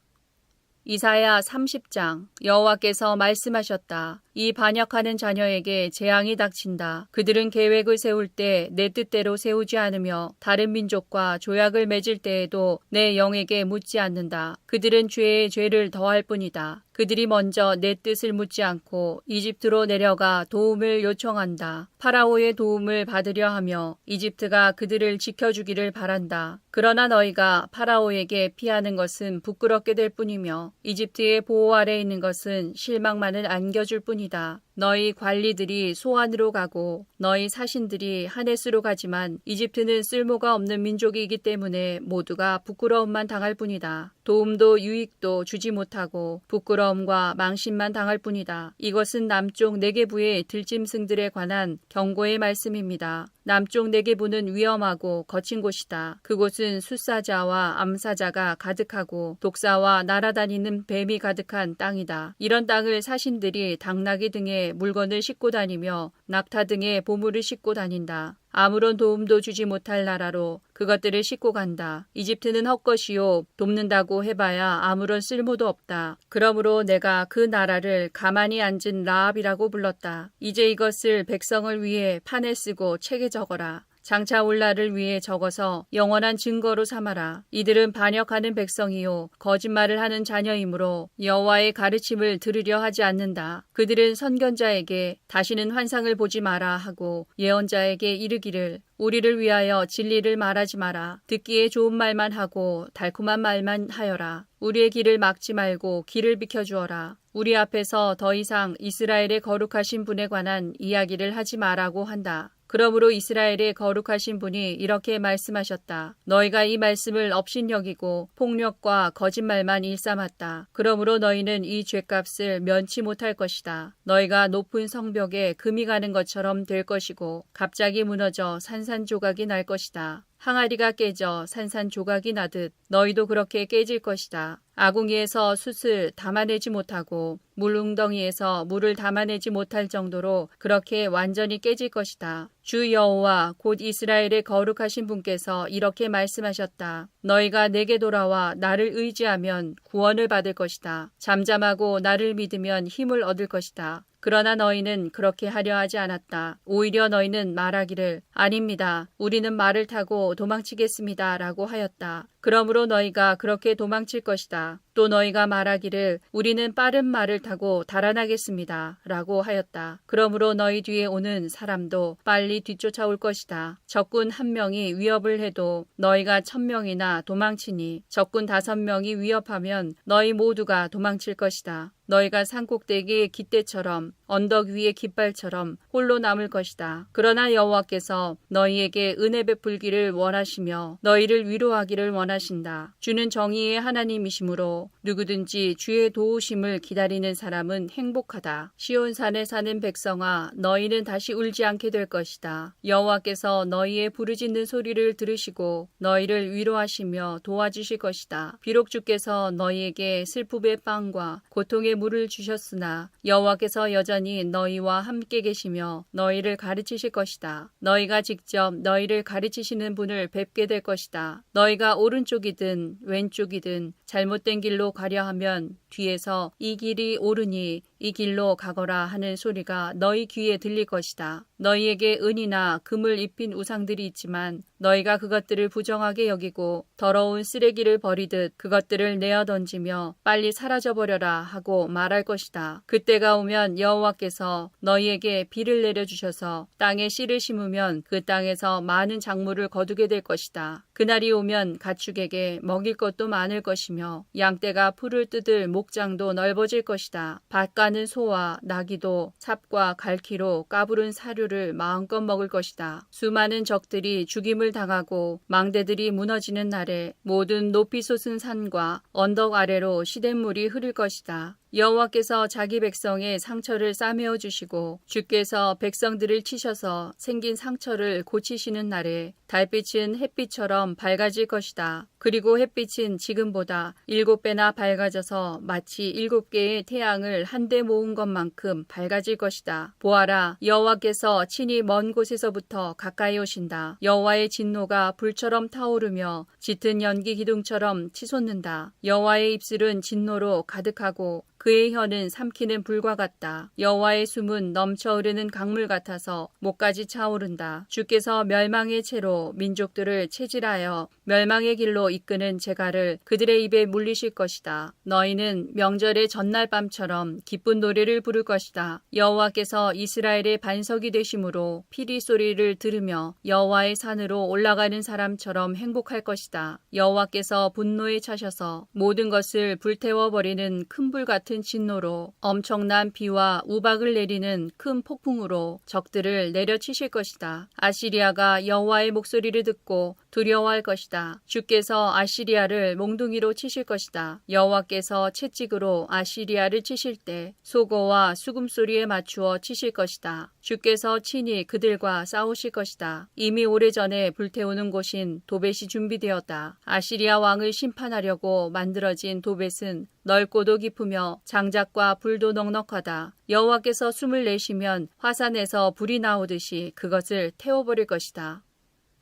S1: 이사야 30장. 여호와께서 말씀하셨다. 이 반역하는 자녀에게 재앙이 닥친다. 그들은 계획을 세울 때 내 뜻대로 세우지 않으며 다른 민족과 조약을 맺을 때에도 내 영에게 묻지 않는다. 그들은 죄에 죄를 더할 뿐이다. 그들이 먼저 내 뜻을 묻지 않고 이집트로 내려가 도움을 요청한다. 파라오의 도움을 받으려 하며 이집트가 그들을 지켜주기를 바란다. 그러나 너희가 파라오에게 피하는 것은 부끄럽게 될 뿐이며 이집트의 보호 아래 있는 것은 실망만을 안겨줄 뿐이다. 너희 관리들이 소안으로 가고 너희 사신들이 하네스로 가지만 이집트는 쓸모가 없는 민족이기 때문에 모두가 부끄러움만 당할 뿐이다. 도움도 유익도 주지 못하고 부끄러움과 망신만 당할 뿐이다. 이것은 남쪽 네게부의 들짐승들에 관한 경고의 말씀입니다. 남쪽 네게부는 위험하고 거친 곳이다. 그곳은 숫사자와 암사자가 가득하고 독사와 날아다니는 뱀이 가득한 땅이다. 이런 땅을 사신들이 당나귀 등의 물건을 싣고 다니며 낙타 등의 보물을 싣고 다닌다. 아무런 도움도 주지 못할 나라로 그것들을 싣고 간다. 이집트는 헛것이요 돕는다고 해봐야 아무런 쓸모도 없다. 그러므로 내가 그 나라를 가만히 앉은 라합이라고 불렀다. 이제 이것을 백성을 위해 판에 쓰고 책에 적어라. 장차 올 날을 위해 적어서 영원한 증거로 삼아라. 이들은 반역하는 백성이요 거짓말을 하는 자녀이므로 여호와의 가르침을 들으려 하지 않는다. 그들은 선견자에게 다시는 환상을 보지 마라 하고 예언자에게 이르기를 우리를 위하여 진리를 말하지 마라. 듣기에 좋은 말만 하고 달콤한 말만 하여라. 우리의 길을 막지 말고 길을 비켜주어라. 우리 앞에서 더 이상 이스라엘의 거룩하신 분에 관한 이야기를 하지 마라고 한다. 그러므로 이스라엘의 거룩하신 분이 이렇게 말씀하셨다. 너희가 이 말씀을 업신여기고 폭력과 거짓말만 일삼았다. 그러므로 너희는 이 죄값을 면치 못할 것이다. 너희가 높은 성벽에 금이 가는 것처럼 될 것이고 갑자기 무너져 산산조각이 날 것이다. 항아리가 깨져 산산조각이 나듯 너희도 그렇게 깨질 것이다. 아궁이에서 숯을 담아내지 못하고 물웅덩이에서 물을 담아내지 못할 정도로 그렇게 완전히 깨질 것이다. 주 여호와 곧 이스라엘의 거룩하신 분께서 이렇게 말씀하셨다. 너희가 내게 돌아와 나를 의지하면 구원을 받을 것이다. 잠잠하고 나를 믿으면 힘을 얻을 것이다. 그러나 너희는 그렇게 하려 하지 않았다. 오히려 너희는 말하기를 아닙니다. 우리는 말을 타고 도망치겠습니다. 라고 하였다. 그러므로 너희가 그렇게 도망칠 것이다. 또 너희가 말하기를 우리는 빠른 말을 타고 달아나겠습니다. 라고 하였다. 그러므로 너희 뒤에 오는 사람도 빨리 뒤쫓아올 것이다. 적군 1명이 위협을 해도 너희가 1000명이나 도망치니 적군 5명이 위협하면 너희 모두가 도망칠 것이다. 너희가 산꼭대기의 깃대처럼 언덕 위의 깃발처럼 홀로 남을 것이다. 그러나 여호와께서 너희에게 은혜 베풀기를 원하시며 너희를 위로하기를 원하신다. 주는 정의의 하나님이시므로 누구든지 주의 도우심을 기다리는 사람은 행복하다. 시온산에 사는 백성아, 너희는 다시 울지 않게 될 것이다. 여호와께서 너희의 부르짖는 소리를 들으시고 너희를 위로하시며 도와주실 것이다. 비록 주께서 너희에게 슬픔의 빵과 고통의 물을 주셨으나 여호와께서 여전히 너희와 함께 계시며 너희를 가르치실 것이다. 너희가 직접 너희를 가르치시는 분을 뵙게 될 것이다. 너희가 오른쪽이든 왼쪽이든 잘못된 길로 가려 하면 뒤에서 이 길이 옳으니 이 길로 가거라 하는 소리가 너희 귀에 들릴 것이다. 너희에게 은이나 금을 입힌 우상들이 있지만 너희가 그것들을 부정하게 여기고 더러운 쓰레기를 버리듯 그것들을 내어 던지며 빨리 사라져버려라 하고 말할 것이다. 그때가 오면 여호와께서 너희에게 비를 내려주셔서 땅에 씨를 심으면 그 땅에서 많은 작물을 거두게 될 것이다. 그날이 오면 가축에게 먹일 것도 많을 것이며 양떼가 풀을 뜯을 목장도 넓어질 것이다. 밭 가는 소와 나귀도 삽과 갈퀴로 까부른 사료를 마음껏 먹을 것이다. 수많은 적들이 죽임을 당하고 망대들이 무너지는 날에 모든 높이 솟은 산과 언덕 아래로 시냇물이 흐를 것이다. 여호와께서 자기 백성의 상처를 싸매어 주시고 주께서 백성들을 치셔서 생긴 상처를 고치시는 날에 달빛은 햇빛처럼 밝아질 것이다. 그리고 햇빛은 지금보다 7배나 밝아져서 마치 7개의 태양을 한데 모은 것만큼 밝아질 것이다. 보아라, 여호와께서 친히 먼 곳에서부터 가까이 오신다. 여호와의 진노가 불처럼 타오르며 짙은 연기 기둥처럼 치솟는다. 여호와의 입술은 진노로 가득하고 그의 혀는 삼키는 불과 같다. 여호와의 숨은 넘쳐 흐르는 강물 같아서 목까지 차오른다. 주께서 멸망의 채로 민족들을 체질하여 멸망의 길로 이끄는 재갈을 그들의 입에 물리실 것이다. 너희는 명절의 전날 밤처럼 기쁜 노래를 부를 것이다. 여호와께서 이스라엘의 반석이 되심으로 피리 소리를 들으며 여호와의 산으로 올라가는 사람처럼 행복할 것이다. 여호와께서 분노에 차셔서 모든 것을 불태워버리는 큰 불 같은 진노로 엄청난 비와 우박을 내리는 큰 폭풍으로 적들을 내려치실 것이다. 아시리아가 여호와의 목소리를 듣고 두려워할 것이다. 주께서 아시리아를 몽둥이로 치실 것이다. 여호와께서 채찍으로 아시리아를 치실 때 소고와 수금소리에 맞추어 치실 것이다. 주께서 친히 그들과 싸우실 것이다. 이미 오래전에 불태우는 곳인 도벳이 준비되었다. 아시리아 왕을 심판하려고 만들어진 도벳은 넓고도 깊으며 장작과 불도 넉넉하다. 여호와께서 숨을 내쉬면 화산에서 불이 나오듯이 그것을 태워버릴 것이다.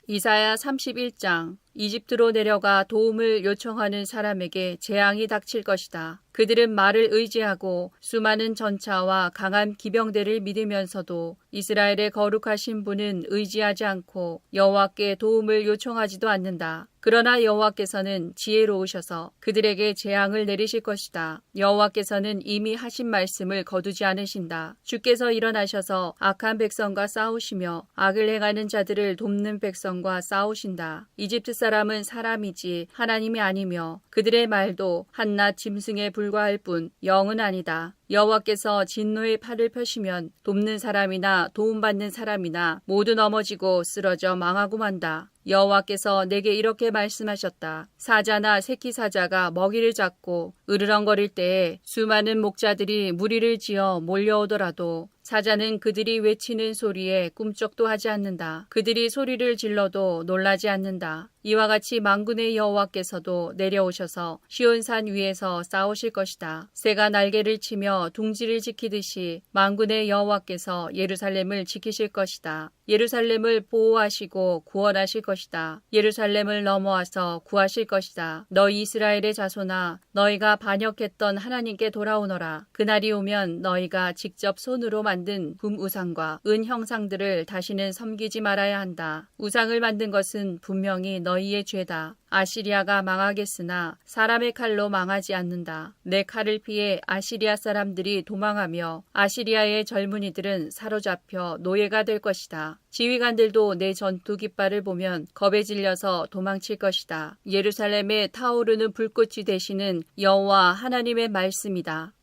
S1: 이사야 31장. 이집트로 내려가 도움을 요청하는 사람에게 재앙이 닥칠 것이다. 그들은 말을 의지하고 수많은 전차와 강한 기병대를 믿으면서도 이스라엘의 거룩하신 분은 의지하지 않고 여호와께 도움을 요청하지도 않는다. 그러나 여호와께서는 지혜로우셔서 그들에게 재앙을 내리실 것이다. 여호와께서는 이미 하신 말씀을 거두지 않으신다. 주께서 일어나셔서 악한 백성과 싸우시며 악을 행하는 자들을 돕는 백성과 싸우신다. 이집트 사람은 사람이지 하나님이 아니며 그들의 말도 한낱 짐승에 불과할 뿐 영은 아니다. 여호와께서 진노의 팔을 펴시면 돕는 사람이나 도움받는 사람이나 모두 넘어지고 쓰러져 망하고 만다. 여호와께서 내게 이렇게 말씀하셨다. 사자나 새끼 사자가 먹이를 잡고 으르렁거릴 때에 수많은 목자들이 무리를 지어 몰려오더라도 사자는 그들이 외치는 소리에 꿈쩍도 하지 않는다. 그들이 소리를 질러도 놀라지 않는다. 이와 같이 만군의 여호와께서도 내려오셔서 시온산 위에서 싸우실 것이다. 새가 날개를 치며 둥지를 지키듯이 만군의 여호와께서 예루살렘을 지키실 것이다. 예루살렘을 보호하시고 구원하실 것이다. 예루살렘을 넘어와서 구하실 것이다. 너희 이스라엘의 자손아, 너희가 반역했던 하나님께 돌아오너라. 그날이 오면 너희가 직접 손으로 만든 금 우상과 은 형상들을 다시는 섬기지 말아야 한다. 우상을 만든 것은 분명히 너희의 죄다. 아시리아가 망하겠으나 사람의 칼로 망하지 않는다. 내 칼을 피해 아시리아 사람들이 도망하며 아시리아의 젊은이들은 사로잡혀 노예가 될 것이다. 지휘관들도 내 전투 깃발을 보면 겁에 질려서 도망칠 것이다. 예루살렘에 타오르는 불꽃이 되시는 여호와 하나님의 말씀이다.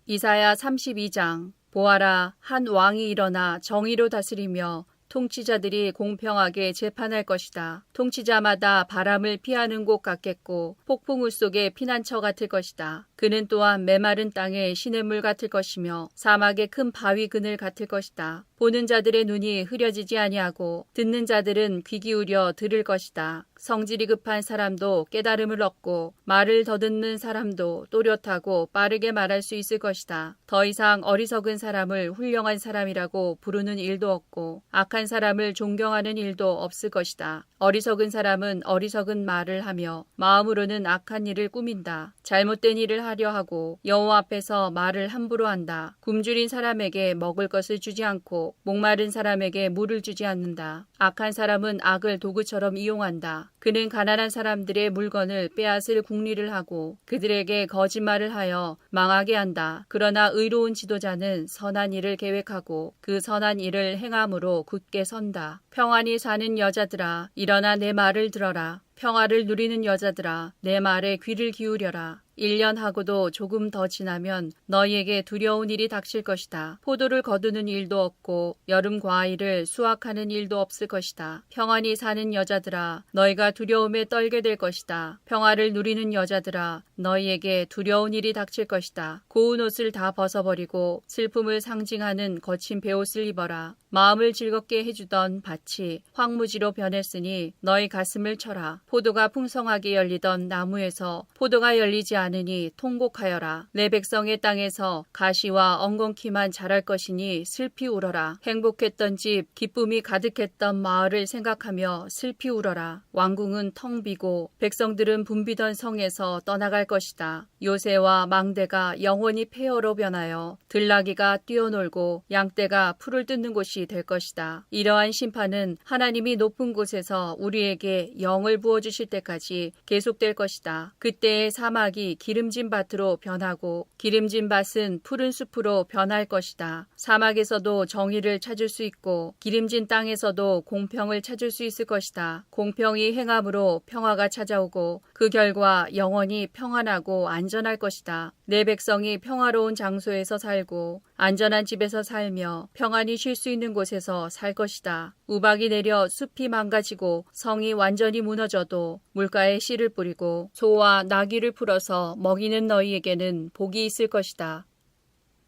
S1: 이사야 32장. 보아라, 한 왕이 일어나 정의로 다스리며 통치자들이 공평하게 재판할 것이다. 통치자마다 바람을 피하는 곳 같겠고 폭풍우 속의 피난처 같을 것이다. 그는 또한 메마른 땅의 시냇물 같을 것이며 사막의 큰 바위 그늘 같을 것이다. 보는 자들의 눈이 흐려지지 아니하고 듣는 자들은 귀 기울여 들을 것이다. 성질이 급한 사람도 깨달음을 얻고 말을 더듬는 사람도 또렷하고 빠르게 말할 수 있을 것이다. 더 이상 어리석은 사람을 훌륭한 사람이라고 부르는 일도 없고 악한 사람을 존경하는 일도 없을 것이다. 어리석은 사람은 어리석은 말을 하며 마음으로는 악한 일을 꾸민다. 잘못된 일을 하려 하고 여호와 앞에서 말을 함부로 한다. 굶주린 사람에게 먹을 것을 주지 않고 목마른 사람에게 물을 주지 않는다. 악한 사람은 악을 도구처럼 이용한다. 그는 가난한 사람들의 물건을 빼앗을 궁리를 하고 그들에게 거짓말을 하여 망하게 한다. 그러나 의로운 지도자는 선한 일을 계획하고 그 선한 일을 행함으로 굳게 선다. 평안히 사는 여자들아, 일어나 내 말을 들어라. 평화를 누리는 여자들아, 내 말에 귀를 기울여라. 1년 하고도 조금 더 지나면 너희에게 두려운 일이 닥칠 것이다. 포도를 거두는 일도 없고 여름 과일을 수확하는 일도 없을 것이다. 평안히 사는 여자들아, 너희가 두려움에 떨게 될 것이다. 평화를 누리는 여자들아, 너희에게 두려운 일이 닥칠 것이다. 고운 옷을 다 벗어버리고 슬픔을 상징하는 거친 베옷을 입어라. 마음을 즐겁게 해주던 밭이 황무지로 변했으니 너희 가슴을 쳐라. 포도가 풍성하게 열리던 나무에서 포도가 열리지 않으니 통곡하여라. 내 백성의 땅에서 가시와 엉겅퀴만 자랄 것이니 슬피 울어라. 행복했던 집, 기쁨이 가득했던 마을을 생각하며 슬피 울어라. 왕궁은 텅 비고 백성들은 붐비던 성에서 떠나갈 것이다. 요새와 망대가 영원히 폐허로 변하여 들나귀가 뛰어놀고 양떼가 풀을 뜯는 곳이 될 것이다. 이러한 심판은 하나님이 높은 곳에서 우리에게 영을 부어주실 때까지 계속될 것이다. 그때의 사막이 기름진 밭으로 변하고 기름진 밭은 푸른 숲으로 변할 것이다. 사막에서도 정의를 찾을 수 있고 기름진 땅에서도 공평을 찾을 수 있을 것이다. 공평이 행함으로 평화가 찾아오고 그 결과 영원히 평안하고 안전할 것이다. 내 백성이 평화로운 장소에서 살고 안전한 집에서 살며 평안히 쉴 수 있는 곳에서 살 것이다. 우박이 내려 숲이 망가지고 성이 완전히 무너져도 물가에 씨를 뿌리고 소와 나귀를 풀어서 먹이는 너희에게는 복이 있을 것이다.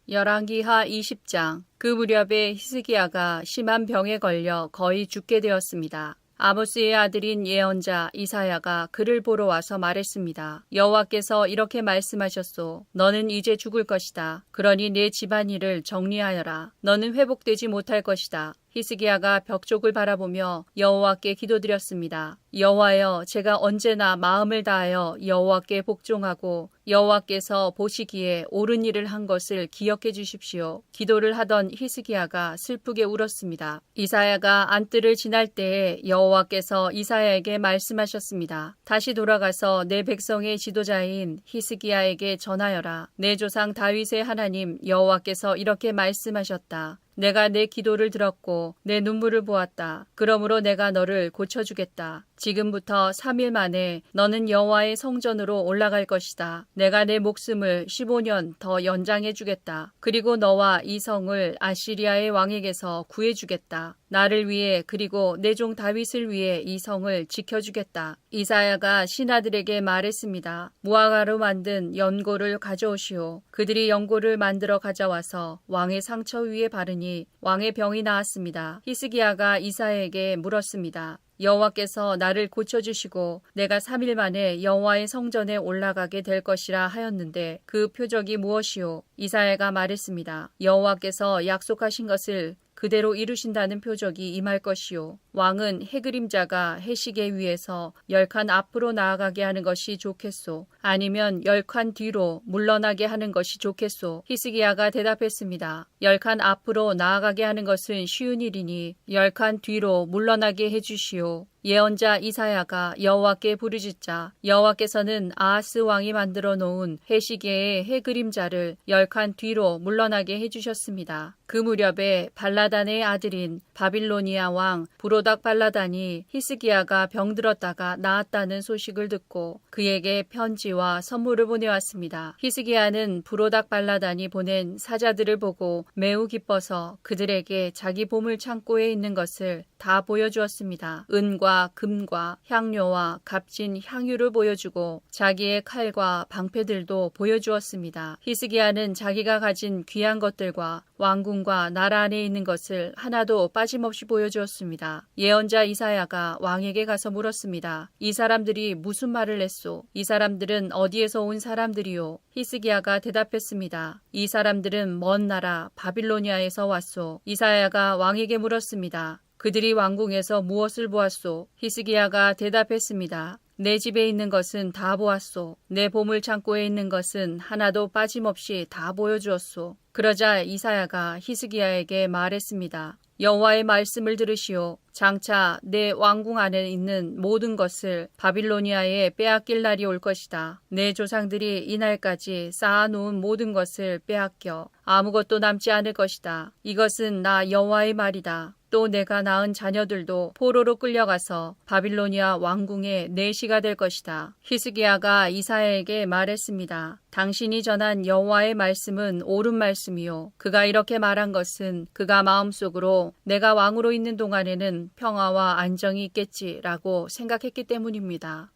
S1: 열왕기하 20장. 그 무렵에 히스기야가 심한 병에 걸려 거의 죽게 되었습니다. 아모스의 아들인 예언자 이사야가 그를 보러 와서 말했습니다. 여호와께서 이렇게 말씀하셨소. 너는 이제 죽을 것이다. 그러니 내 집안일을 정리하여라. 너는 회복되지 못할 것이다. 히스기야가 벽쪽을 바라보며 여호와께 기도드렸습니다. 여호와여, 제가 언제나 마음을 다하여 여호와께 복종하고 여호와께서 보시기에 옳은 일을 한 것을 기억해 주십시오. 기도를 하던 히스기야가 슬프게 울었습니다. 이사야가 안뜰을 지날 때에 여호와께서 이사야에게 말씀하셨습니다. 다시 돌아가서 내 백성의 지도자인 히스기야에게 전하여라. 내 조상 다윗의 하나님 여호와께서 이렇게 말씀하셨다. 내가 내 기도를 들었고 내 눈물을 보았다. 그러므로 내가 너를 고쳐주겠다. 지금부터 3일 만에 너는 여호와의 성전으로 올라갈 것이다. 내가 내 목숨을 15년 더 연장해 주겠다. 그리고 너와 이 성을 아시리아의 왕에게서 구해주겠다. 나를 위해 그리고 내 종 다윗을 위해 이 성을 지켜주겠다. 이사야가 신하들에게 말했습니다. 무화과로 만든 연고를 가져오시오. 그들이 연고를 만들어 가져와서 왕의 상처 위에 바르니 왕의 병이 나았습니다. 히스기야가 이사야에게 물었습니다. 여호와께서 나를 고쳐주시고 내가 3일 만에 여호와의 성전에 올라가게 될 것이라 하였는데 그 표적이 무엇이오? 이사야가 말했습니다. 여호와께서 약속하신 것을 그대로 이루신다는 표적이 임할 것이요. 왕은 해그림자가 해시계 위에서 10칸 앞으로 나아가게 하는 것이 좋겠소. 아니면 10칸 뒤로 물러나게 하는 것이 좋겠소. 히스기야가 대답했습니다. 10칸 앞으로 나아가게 하는 것은 쉬운 일이니 10칸 뒤로 물러나게 해주시오. 예언자 이사야가 여호와께 부르짖자 여호와께서는 아하스 왕이 만들어 놓은 해시계의 해그림자를 10칸 뒤로 물러나게 해주셨습니다. 그 무렵에 발라단의 아들인 바빌로니아 왕 브로닥 발라단이 히스기야가 병들었다가 나았다는 소식을 듣고 그에게 편지와 선물을 보내왔습니다. 히스기야는 브로닥 발라단이 보낸 사자들을 보고 매우 기뻐서 그들에게 자기 보물 창고에 있는 것을 다 보여주었습니다. 은과 금과 향료와 값진 향유를 보여주고 자기의 칼과 방패들도 보여주었습니다. 히스기야는 자기가 가진 귀한 것들과 왕궁과 나라 안에 있는 것을 하나도 빠짐없이 보여주었습니다. 예언자 이사야가 왕에게 가서 물었습니다. 이 사람들이 무슨 말을 했소? 이 사람들은 어디에서 온 사람들이요? 히스기야가 대답했습니다. 이 사람들은 먼 나라 바빌로니아에서 왔소. 이사야가 왕에게 물었습니다. 그들이 왕궁에서 무엇을 보았소? 히스기야가 대답했습니다. 내 집에 있는 것은 다 보았소. 내 보물 창고에 있는 것은 하나도 빠짐없이 다 보여주었소. 그러자 이사야가 히스기야에게 말했습니다. 여호와의 말씀을 들으시오. 장차 내 왕궁 안에 있는 모든 것을 바빌로니아에 빼앗길 날이 올 것이다. 내 조상들이 이날까지 쌓아놓은 모든 것을 빼앗겨 아무것도 남지 않을 것이다. 이것은 나 여호와의 말이다. 또 내가 낳은 자녀들도 포로로 끌려가서 바빌로니아 왕궁의 내시가 될 것이다. 히스기야가 이사야에게 말했습니다. 당신이 전한 여호와의 말씀은 옳은 말씀이요. 그가 이렇게 말한 것은 그가 마음속으로 내가 왕으로 있는 동안에는 평화와 안정이 있겠지라고 생각했기 때문입니다.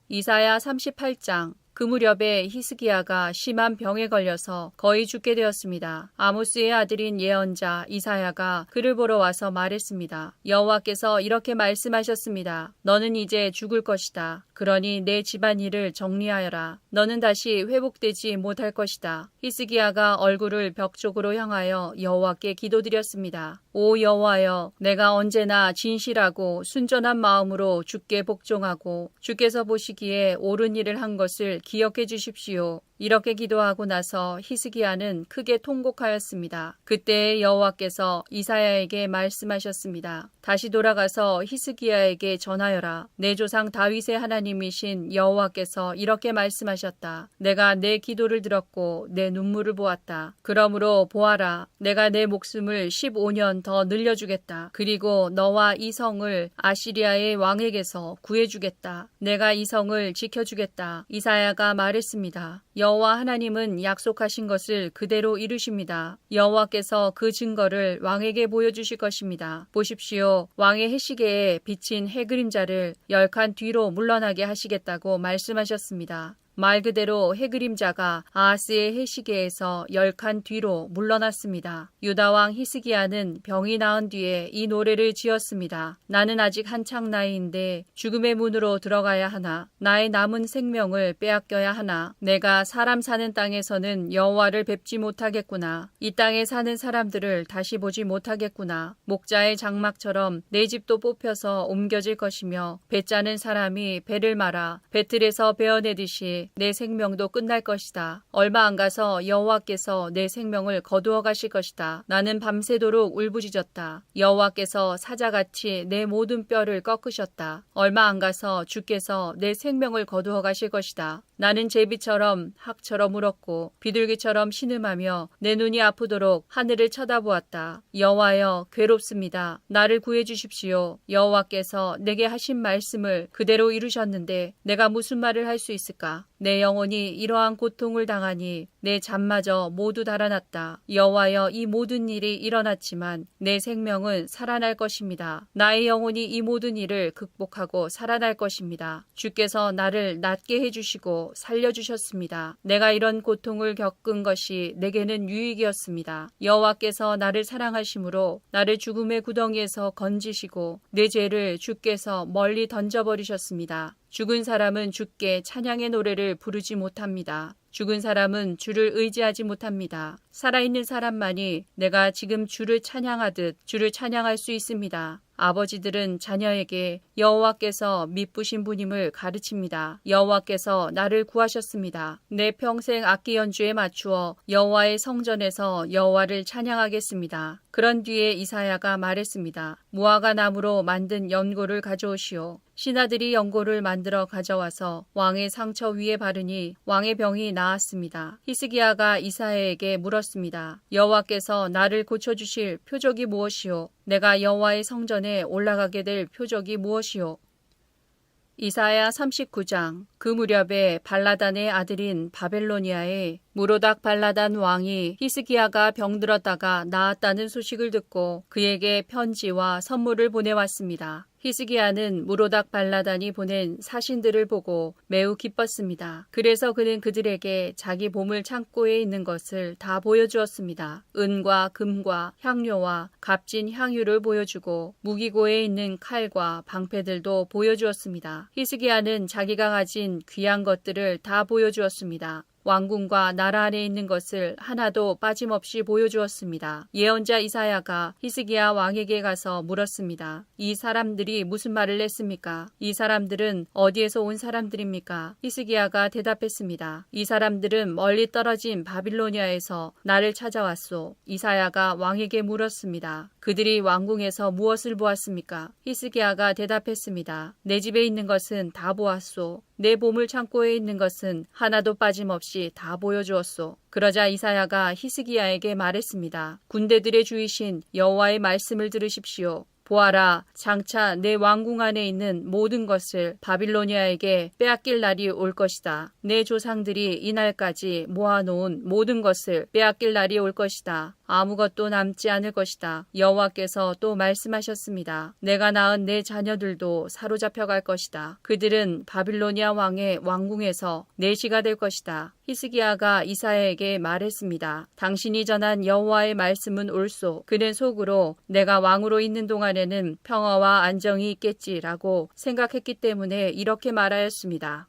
S1: 이사야 38장. 그 무렵에 히스기야가 심한 병에 걸려서 거의 죽게 되었습니다. 아모스의 아들인 예언자 이사야가 그를 보러 와서 말했습니다. 여호와께서 이렇게 말씀하셨습니다. 너는 이제 죽을 것이다. 그러니 내 집안일을 정리하여라. 너는 다시 회복되지 못할 것이다. 히스기야가 얼굴을 벽 쪽으로 향하여 여호와께 기도드렸습니다. 오 여호와여, 내가 언제나 진실하고 순전한 마음으로 주께 복종하고 주께서 보시기에 옳은 일을 한 것을 기억해 주십시오. 이렇게 기도하고 나서 히스기야는 크게 통곡하였습니다. 그때 여호와께서 이사야에게 말씀하셨습니다. 다시 돌아가서 히스기야에게 전하여라. 내 조상 다윗의 하나님이신 여호와께서 이렇게 말씀하셨다. 내가 내 기도를 들었고 내 눈물을 보았다. 그러므로 보아라. 내가 내 목숨을 15년 더 늘려주겠다. 그리고 너와 이 성을 아시리아의 왕에게서 구해주겠다. 내가 이 성을 지켜주겠다. 이사야가 말했습니다. 여호와 하나님은 약속하신 것을 그대로 이루십니다. 여호와께서 그 증거를 왕에게 보여주실 것입니다. 보십시오. 왕의 해시계에 비친 해 그림자를 10칸 뒤로 물러나게 하시겠다고 말씀하셨습니다. 말 그대로 해 그림자가 아하스의 해시계에서 10칸 뒤로 물러났습니다. 유다왕 히스기야는 병이 나은 뒤에 이 노래를 지었습니다. 나는 아직 한창 나이인데 죽음의 문으로 들어가야 하나. 나의 남은 생명을 빼앗겨야 하나. 내가 사람 사는 땅에서는 여호와를 뵙지 못하겠구나. 이 땅에 사는 사람들을 다시 보지 못하겠구나. 목자의 장막처럼 내 집도 뽑혀서 옮겨질 것이며 배 짜는 사람이 배를 말아 배틀에서 베어내듯이 내 생명도 끝날 것이다. 얼마 안 가서 여호와께서 내 생명을 거두어 가실 것이다. 나는 밤새도록 울부짖었다. 여호와께서 사자같이 내 모든 뼈를 꺾으셨다. 얼마 안 가서 주께서 내 생명을 거두어 가실 것이다. 나는 제비처럼 학처럼 울었고 비둘기처럼 신음하며 내 눈이 아프도록 하늘을 쳐다보았다. 여호와여, 괴롭습니다. 나를 구해 주십시오. 여호와께서 내게 하신 말씀을 그대로 이루셨는데 내가 무슨 말을 할 수 있을까? 내 영혼이 이러한 고통을 당하니 내 잠마저 모두 달아났다. 여호와여, 이 모든 일이 일어났지만 내 생명은 살아날 것입니다. 나의 영혼이 이 모든 일을 극복하고 살아날 것입니다. 주께서 나를 낫게 해주시고 살려주셨습니다. 내가 이런 고통을 겪은 것이 내게는 유익이었습니다. 여호와께서 나를 사랑하심으로 나를 죽음의 구덩이에서 건지시고 내 죄를 주께서 멀리 던져버리셨습니다. 죽은 사람은 주께 찬양의 노래를 부르지 못합니다. 죽은 사람은 주를 의지하지 못합니다. 살아있는 사람만이 내가 지금 주를 찬양하듯 주를 찬양할 수 있습니다. 아버지들은 자녀에게 여호와께서 미쁘신 분임을 가르칩니다. 여호와께서 나를 구하셨습니다. 내 평생 악기 연주에 맞추어 여호와의 성전에서 여호와를 찬양하겠습니다. 그런 뒤에 이사야가 말했습니다. 무화과 나무로 만든 연고를 가져오시오. 신하들이 연고를 만들어 가져와서 왕의 상처 위에 바르니 왕의 병이 나았습니다. 히스기야가 이사야에게 물었습니다. 여호와께서 나를 고쳐주실 표적이 무엇이오? 내가 여호와의 성전에 올라가게 될 표적이 무엇이오? 이사야 39장. 그 무렵에 발라단의 아들인 바벨로니아의 무로닥 발라단 왕이 히스기야가 병들었다가 나았다는 소식을 듣고 그에게 편지와 선물을 보내왔습니다. 히스기야는 무로닥 발라단이 보낸 사신들을 보고 매우 기뻤습니다. 그래서 그는 그들에게 자기 보물 창고에 있는 것을 다 보여주었습니다. 은과 금과 향료와 값진 향유를 보여주고 무기고에 있는 칼과 방패들도 보여주었습니다. 히스기야는 자기가 가진 귀한 것들을 다 보여주었습니다. 왕궁과 나라 안에 있는 것을 하나도 빠짐없이 보여주었습니다. 예언자 이사야가 히스기야 왕에게 가서 물었습니다. 이 사람들이 무슨 말을 했습니까? 이 사람들은 어디에서 온 사람들입니까? 히스기야가 대답했습니다. 이 사람들은 멀리 떨어진 바빌로니아에서 나를 찾아왔소. 이사야가 왕에게 물었습니다. 그들이 왕궁에서 무엇을 보았습니까? 히스기야가 대답했습니다. 내 집에 있는 것은 다 보았소. 내 보물 창고에 있는 것은 하나도 빠짐없이 다 보여주었소. 그러자 이사야가 히스기야에게 말했습니다. 군대들의 주이신 여호와의 말씀을 들으십시오. 보아라, 장차 내 왕궁 안에 있는 모든 것을 바빌로니아에게 빼앗길 날이 올 것이다. 내 조상들이 이날까지 모아놓은 모든 것을 빼앗길 날이 올 것이다. 아무것도 남지 않을 것이다. 여호와께서 또 말씀하셨습니다. 내가 낳은 내 자녀들도 사로잡혀 갈 것이다. 그들은 바빌로니아 왕의 왕궁에서 내시가 될 것이다. 히스기야가 이사야에게 말했습니다. 당신이 전한 여호와의 말씀은 옳소. 그는 속으로 내가 왕으로 있는 동안에는 평화와 안정이 있겠지라고 생각했기 때문에 이렇게 말하였습니다.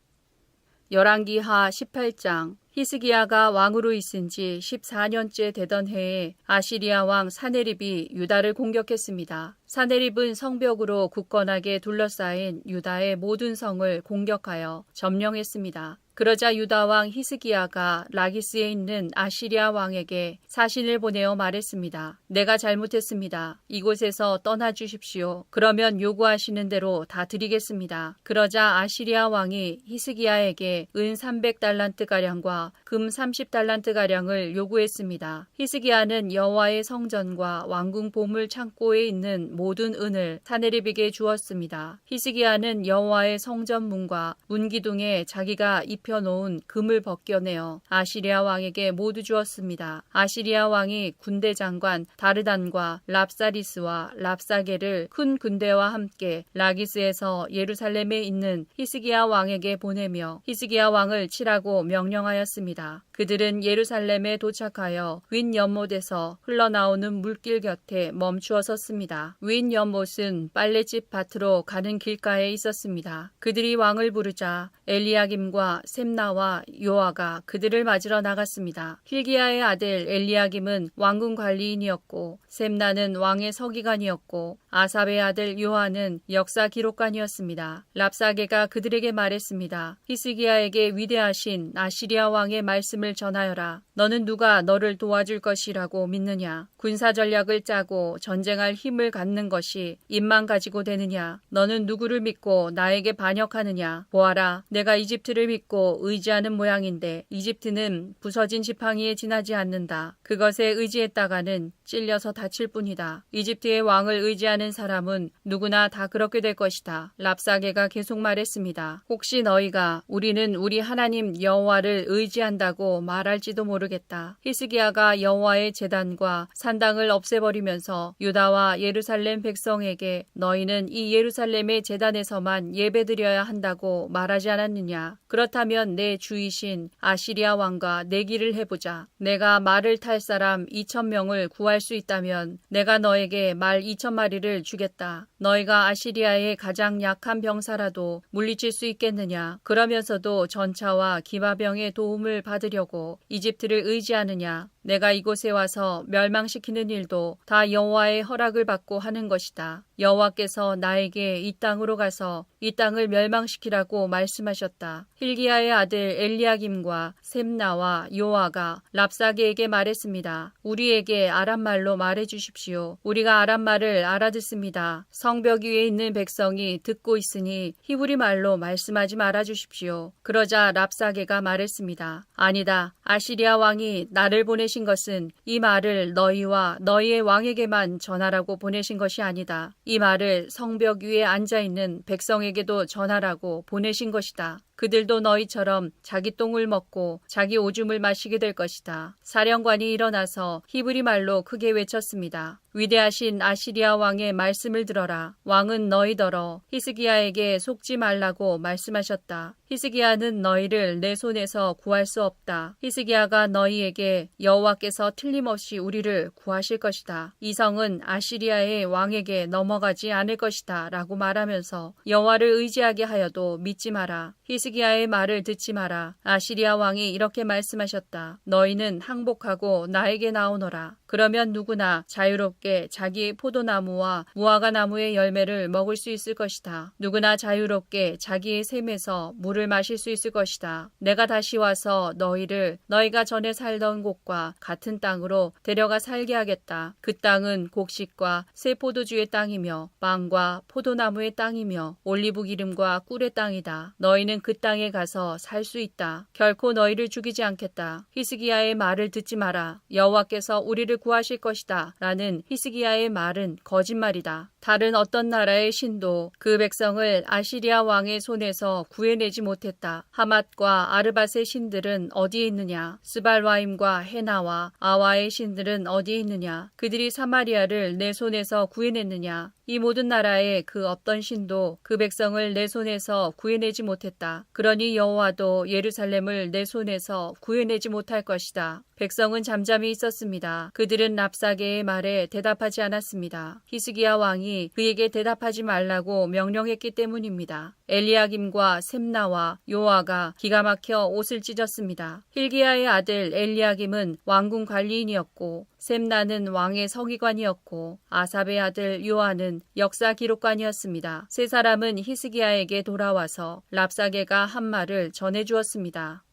S1: 열왕기하 18장. 히스기야가 왕으로 있은 지 14년째 되던 해에 아시리아 왕 사네립이 유다를 공격했습니다. 사네립은 성벽으로 굳건하게 둘러싸인 유다의 모든 성을 공격하여 점령했습니다. 그러자 유다 왕 히스기야가 라기스에 있는 아시리아 왕에게 사신을 보내어 말했습니다. 내가 잘못했습니다. 이곳에서 떠나 주십시오. 그러면 요구하시는 대로 다 드리겠습니다. 그러자 아시리아 왕이 히스기야에게 은 300달란트가량과 금 30달란트가량을 요구했습니다. 히스기야는 여호와의 성전과 왕궁 보물 창고에 있는 모든 은을 사네립에게 주었습니다. 히스기야는 여호와의 성전 문과 문기둥에 자기가 입혀놓은 금을 벗겨내어 아시리아 왕에게 모두 주었습니다. 아시리아 왕이 군대 장관 다르단과 랍사리스와 랍사게를 큰 군대와 함께 라기스에서 예루살렘에 있는 히스기야 왕에게 보내며 히스기야 왕을 치라고 명령하였습니다. 그들은 예루살렘에 도착하여 윗 연못에서 흘러나오는 물길 곁에 멈추어 섰습니다. 윗 연못은 빨랫집 밭으로 가는 길가에 있었습니다. 그들이 왕을 부르자 엘리야김과 셈나와 요아가 그들을 맞으러 나갔습니다. hil기야의 아들 엘리야김은 왕궁 관리인이었고 셈나는 왕의 서기관이었고 아삽의 아들 요아는 역사 기록관이었습니다. 랍사게가 그들에게 말했습니다. 히스기야에게 위대하신 아시리아 왕의 말씀을 전하여라. 너는 누가 너를 도와줄 것이라고 믿느냐? 군사 전략을 짜고 전쟁할 힘을 갖는 것이 입만 가지고 되느냐? 너는 누구를 믿고 나에게 반역하느냐? 보아라, 내가 이집트를 믿고 의지하는 모양인데 이집트는 부서진 지팡이에 지나지 않는다. 그것에 의지했다가는 찔려서 다칠 뿐이다. 이집트의 왕을 의지하는 사람은 누구나 다 그렇게 될 것이다. 랍사게가 계속 말했습니다. 혹시 너희가 우리는 우리 하나님 여호와를 의지한다고 말할지도 모르겠다. 히스기야가 여호와의 제단과 산당을 없애버리면서 유다와 예루살렘 백성에게 너희는 이 예루살렘의 제단에서만 예배드려야 한다고 말하지 않았느냐? 그렇다면 내 주이신 아시리아 왕과 내기를 해보자. 내가 말을 탈 사람 2,000명을 구할 수 있다면 내가 너에게 말 2,000마리를 주겠다. 너희가 아시리아의 가장 약한 병사라도 물리칠 수 있겠느냐? 그러면서도 전차와 기마병의 도움을 받으려고 이집트를 의지하느냐? 내가 이곳에 와서 멸망시키는 일도 다 여호와의 허락을 받고 하는 것이다. 여호와께서 나에게 이 땅으로 가서 이 땅을 멸망시키라고 말씀하셨다. hil기야의 아들 엘리야김과 셈나와 요아가 랍사게에게 말했습니다. 우리에게 아람말로 말해주십시오. 우리가 아람말을 알아듣습니다. 성벽 위에 있는 백성이 듣고 있으니 히브리 말로 말씀하지 말아주십시오. 그러자 랍사게가 말했습니다. 아니다. 아시리아 왕이 나를 보내신 것은 이 말을 너희와 너희의 왕에게만 전하라고 보내신 것이 아니다. 이 말을 성벽 위에 앉아있는 백성에게도 전하라고 보내신 것이다. 그들도 너희처럼 자기 똥을 먹고 자기 오줌을 마시게 될 것이다. 사령관이 일어나서 히브리 말로 크게 외쳤습니다. 위대하신 아시리아 왕의 말씀을 들어라. 왕은 너희더러 히스기야에게 속지 말라고 말씀하셨다. 히스기야는 너희를 내 손에서 구할 수 없다. 히스기야가 너희에게 여호와께서 틀림없이 우리를 구하실 것이다. 이 성은 아시리아의 왕에게 넘어가지 않을 것이다 라고 말하면서 여호와를 의지하게 하여도 믿지 마라. 히스기야의 말을 듣지 마라. 아시리아 왕이 이렇게 말씀하셨다. 너희는 항복하고 나에게 나오너라. 그러면 누구나 자유롭게 자기 포도나무와 무화과 나무의 열매를 먹을 수 있을 것이다. 누구나 자유롭게 자기의 샘에서 물을 마실 수 있을 것이다. 내가 다시 와서 너희를 너희가 전에 살던 곳과 같은 땅으로 데려가 살게 하겠다. 그 땅은 곡식과 새 포도주의 땅이며 빵과 포도나무의 땅이며 올리브 기름과 꿀의 땅이다. 너희는 그 땅에 가서 살 수 있다. 결코 너희를 죽이지 않겠다. 히스기야의 말을 듣지 마라. 여호와께서 우리를 구하실 것이다. 라는 히스기야의 말은 거짓말이다. 다른 어떤 나라의 신도 그 백성을 아시리아 왕의 손에서 구해내지 못했다. 하맛과 아르밧의 신들은 어디에 있느냐? 스발와임과 헤나와 아와의 신들은 어디에 있느냐? 그들이 사마리아를 내 손에서 구해냈느냐? 이 모든 나라의 그 어떤 신도 그 백성을 내 손에서 구해내지 못했다. 그러니 여호와도 예루살렘을 내 손에서 구해내지 못할 것이다. 백성은 잠잠히 있었습니다. 그들은 랍사게의 말에 대답하지 않았습니다. 히스기야 왕이 그에게 대답하지 말라고 명령했기 때문입니다. 엘리야김과 셈나와 요아가 기가 막혀 옷을 찢었습니다. hil기야의 아들 엘리야김은 왕궁 관리인이었고 셈나는 왕의 서기관이었고 아삽의 아들 요아는 역사 기록관이었습니다. 세 사람은 히스기야에게 돌아와서 랍사게가 한 말을 전해주었습니다.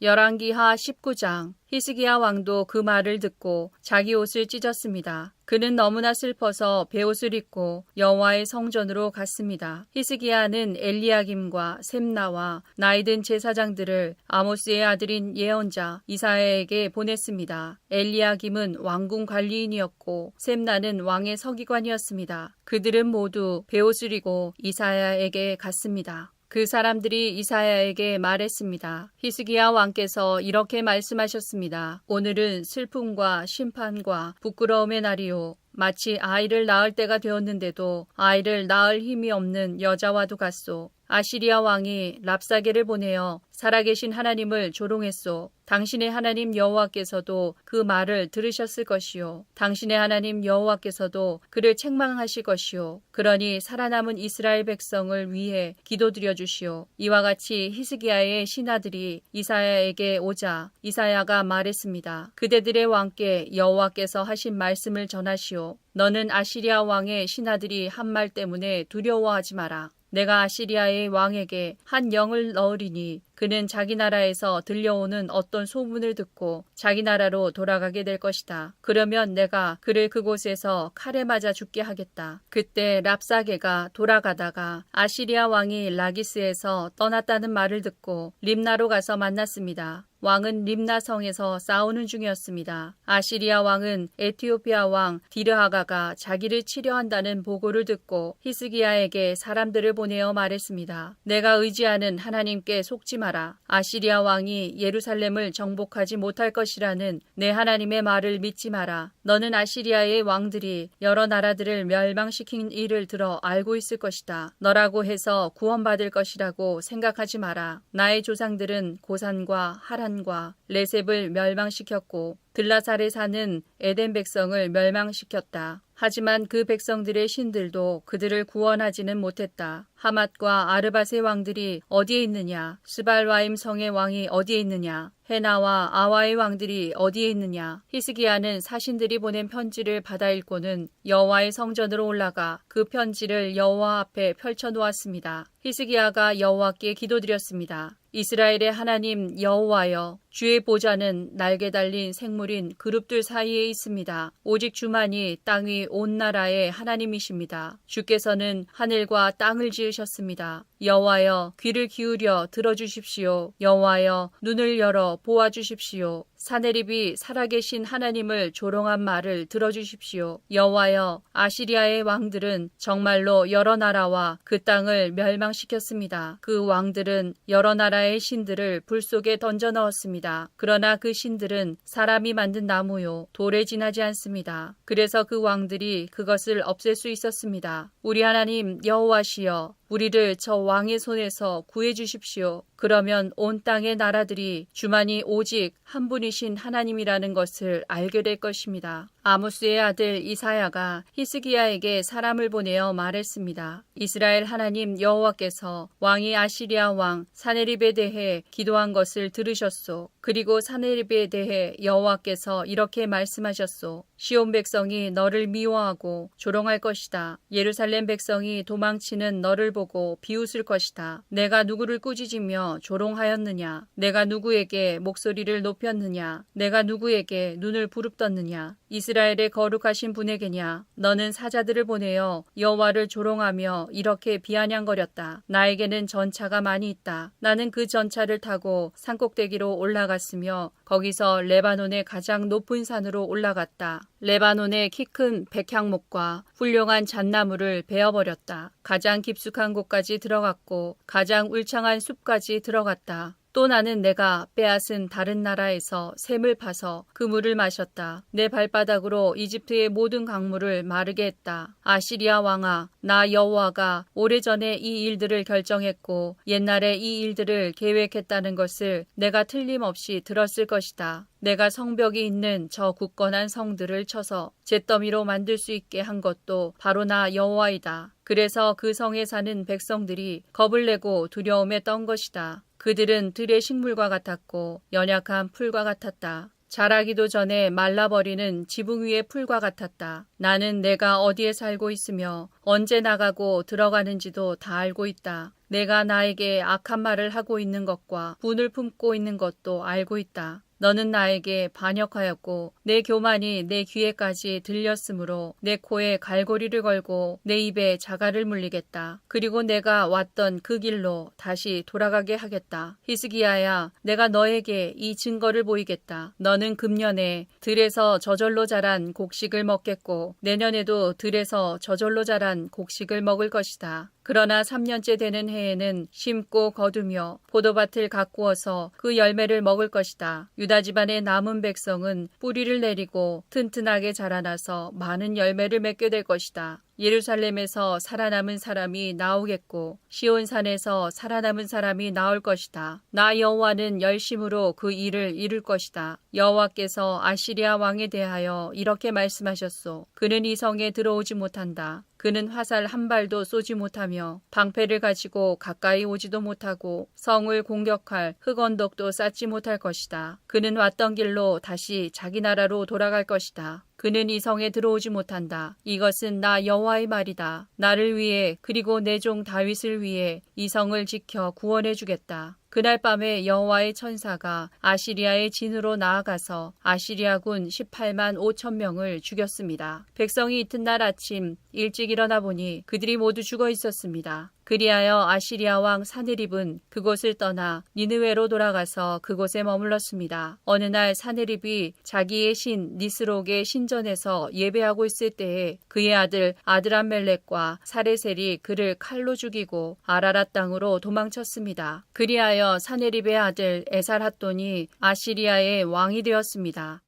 S1: 열왕기하 19장. 히스기야 왕도 그 말을 듣고 자기 옷을 찢었습니다. 그는 너무나 슬퍼서 베옷을 입고 여호와의 성전으로 갔습니다. 히스기야는 엘리야김과 셈나와 나이든 제사장들을 아모스의 아들인 예언자 이사야에게 보냈습니다. 엘리야김은 왕궁 관리인이었고 셈나는 왕의 서기관이었습니다. 그들은 모두 베옷을 입고 이사야에게 갔습니다. 그 사람들이 이사야에게 말했습니다. 히스기야 왕께서 이렇게 말씀하셨습니다. 오늘은 슬픔과 심판과 부끄러움의 날이요. 마치 아이를 낳을 때가 되었는데도 아이를 낳을 힘이 없는 여자와도 같소. 아시리아 왕이 랍사게를 보내어 살아계신 하나님을 조롱했소. 당신의 하나님 여호와께서도 그 말을 들으셨을 것이요. 당신의 하나님 여호와께서도 그를 책망하실 것이요. 그러니 살아남은 이스라엘 백성을 위해 기도드려 주시오. 이와 같이 히스기야의 신하들이 이사야에게 오자 이사야가 말했습니다. 그대들의 왕께 여호와께서 하신 말씀을 전하시오. 너는 아시리아 왕의 신하들이 한 말 때문에 두려워하지 마라. 내가 아시리아의 왕에게 한 영을 넣으리니 그는 자기 나라에서 들려오는 어떤 소문을 듣고 자기 나라로 돌아가게 될 것이다. 그러면 내가 그를 그곳에서 칼에 맞아 죽게 하겠다. 그때 랍사게가 돌아가다가 아시리아 왕이 라기스에서 떠났다는 말을 듣고 림나로 가서 만났습니다. 왕은 림나 성에서 싸우는 중이었습니다. 아시리아 왕은 에티오피아 왕 디르하가가 자기를 치려 한다는 보고를 듣고 히스기야에게 사람들을 보내어 말했습니다. 내가 의지하는 하나님께 속지 마라. 아시리아 왕이 예루살렘을 정복하지 못할 것이라는 내 하나님의 말을 믿지 마라. 너는 아시리아의 왕들이 여러 나라들을 멸망시킨 일을 들어 알고 있을 것이다. 너라고 해서 구원받을 것이라고 생각하지 마라. 나의 조상들은 고산과 하란과 레셉을 멸망시켰고 들라살에 사는 에덴 백성을 멸망시켰다. 하지만 그 백성들의 신들도 그들을 구원하지는 못했다. 하맛과 아르밧의 왕들이 어디에 있느냐? 스발와임 성의 왕이 어디에 있느냐? 헤나와 아와의 왕들이 어디에 있느냐? 히스기야는 사신들이 보낸 편지를 받아 읽고는 여호와의 성전으로 올라가 그 편지를 여호와 앞에 펼쳐 놓았습니다. 히스기야가 여호와께 기도드렸습니다. 이스라엘의 하나님 여호와여, 주의 보좌는 날개 달린 생물인 그룹들 사이에 있습니다. 오직 주만이 땅 위 온 나라의 하나님이십니다. 주께서는 하늘과 땅을 지으셨습니다. 여호와여, 귀를 기울여 들어주십시오. 여호와여, 눈을 열어 보아주십시오. 사네립이 살아계신 하나님을 조롱한 말을 들어주십시오. 여호와여, 아시리아의 왕들은 정말로 여러 나라와 그 땅을 멸망시켰습니다. 그 왕들은 여러 나라의 신들을 불 속에 던져 넣었습니다. 그러나 그 신들은 사람이 만든 나무요, 돌에 지나지 않습니다. 그래서 그 왕들이 그것을 없앨 수 있었습니다. 우리 하나님 여호와시여, 우리를 저 왕의 손에서 구해 주십시오. 그러면 온 땅의 나라들이 주만이 오직 한 분이신 하나님이라는 것을 알게 될 것입니다. 아모스의 아들 이사야가 히스기야에게 사람을 보내어 말했습니다. 이스라엘 하나님 여호와께서 왕이 아시리아 왕 사네립에 대해 기도한 것을 들으셨소. 그리고 사네립에 대해 여호와께서 이렇게 말씀하셨소. 시온 백성이 너를 미워하고 조롱할 것이다. 예루살렘 백성이 도망치는 너를 보고 비웃을 것이다. 내가 누구를 꾸짖으며 조롱하였느냐? 내가 누구에게 목소리를 높였느냐? 내가 누구에게 눈을 부릅떴느냐? 이스라엘의 거룩하신 분에게냐? 너는 사자들을 보내어 여호와를 조롱하며 이렇게 비아냥거렸다. 나에게는 전차가 많이 있다. 나는 그 전차를 타고 산꼭대기로 올라갔으며 거기서 레바논의 가장 높은 산으로 올라갔다. 레바논의 키 큰 백향목과 훌륭한 잣나무를 베어버렸다. 가장 깊숙한 곳까지 들어갔고 가장 울창한 숲까지 들어갔다. 또 나는 내가 빼앗은 다른 나라에서 샘을 파서 그 물을 마셨다. 내 발바닥으로 이집트의 모든 강물을 마르게 했다. 아시리아 왕아, 나 여호와가 오래전에 이 일들을 결정했고 옛날에 이 일들을 계획했다는 것을 내가 틀림없이 들었을 것이다. 내가 성벽이 있는 저 굳건한 성들을 쳐서 잿더미로 만들 수 있게 한 것도 바로 나 여호와이다. 그래서 그 성에 사는 백성들이 겁을 내고 두려움에 떤 것이다. 그들은 들의 식물과 같았고 연약한 풀과 같았다. 자라기도 전에 말라버리는 지붕 위의 풀과 같았다. 나는 내가 어디에 살고 있으며 언제 나가고 들어가는지도 다 알고 있다. 내가 나에게 악한 말을 하고 있는 것과 분을 품고 있는 것도 알고 있다. 너는 나에게 반역하였고 내 교만이 내 귀에까지 들렸으므로 내 코에 갈고리를 걸고 내 입에 자갈을 물리겠다. 그리고 내가 왔던 그 길로 다시 돌아가게 하겠다. 히스기야야, 내가 너에게 이 증거를 보이겠다. 너는 금년에 들에서 저절로 자란 곡식을 먹겠고 내년에도 들에서 저절로 자란 곡식을 먹을 것이다. 그러나 3년째 되는 해에는 심고 거두며 포도밭을 가꾸어서 그 열매를 먹을 것이다. 유다 집안의 남은 백성은 뿌리를 내리고 튼튼하게 자라나서 많은 열매를 맺게 될 것이다. 예루살렘에서 살아남은 사람이 나오겠고 시온산에서 살아남은 사람이 나올 것이다. 나 여호와는 열심으로 그 일을 이룰 것이다. 여호와께서 아시리아 왕에 대하여 이렇게 말씀하셨소. 그는 이 성에 들어오지 못한다. 그는 화살 한 발도 쏘지 못하며 방패를 가지고 가까이 오지도 못하고 성을 공격할 흑언덕도 쌓지 못할 것이다. 그는 왔던 길로 다시 자기 나라로 돌아갈 것이다. 그는 이 성에 들어오지 못한다. 이것은 나 여호와의 말이다. 나를 위해 그리고 내 종 다윗을 위해 이 성을 지켜 구원해 주겠다. 그날 밤에 여호와의 천사가 아시리아의 진으로 나아가서 아시리아군 18만 5천 명을 죽였습니다. 백성이 이튿날 아침 일찍 일어나 보니 그들이 모두 죽어 있었습니다. 그리하여 아시리아 왕 사느립은 그곳을 떠나 니느웨로 돌아가서 그곳에 머물렀습니다. 어느 날 사느립이 자기의 신 니스록의 신전에서 예배하고 있을 때에 그의 아들 아드람멜렉과 사레셀이 그를 칼로 죽이고 아라랏 땅으로 도망쳤습니다. 그리하여 사느립의 아들 에살핫돈이 아시리아의 왕이 되었습니다.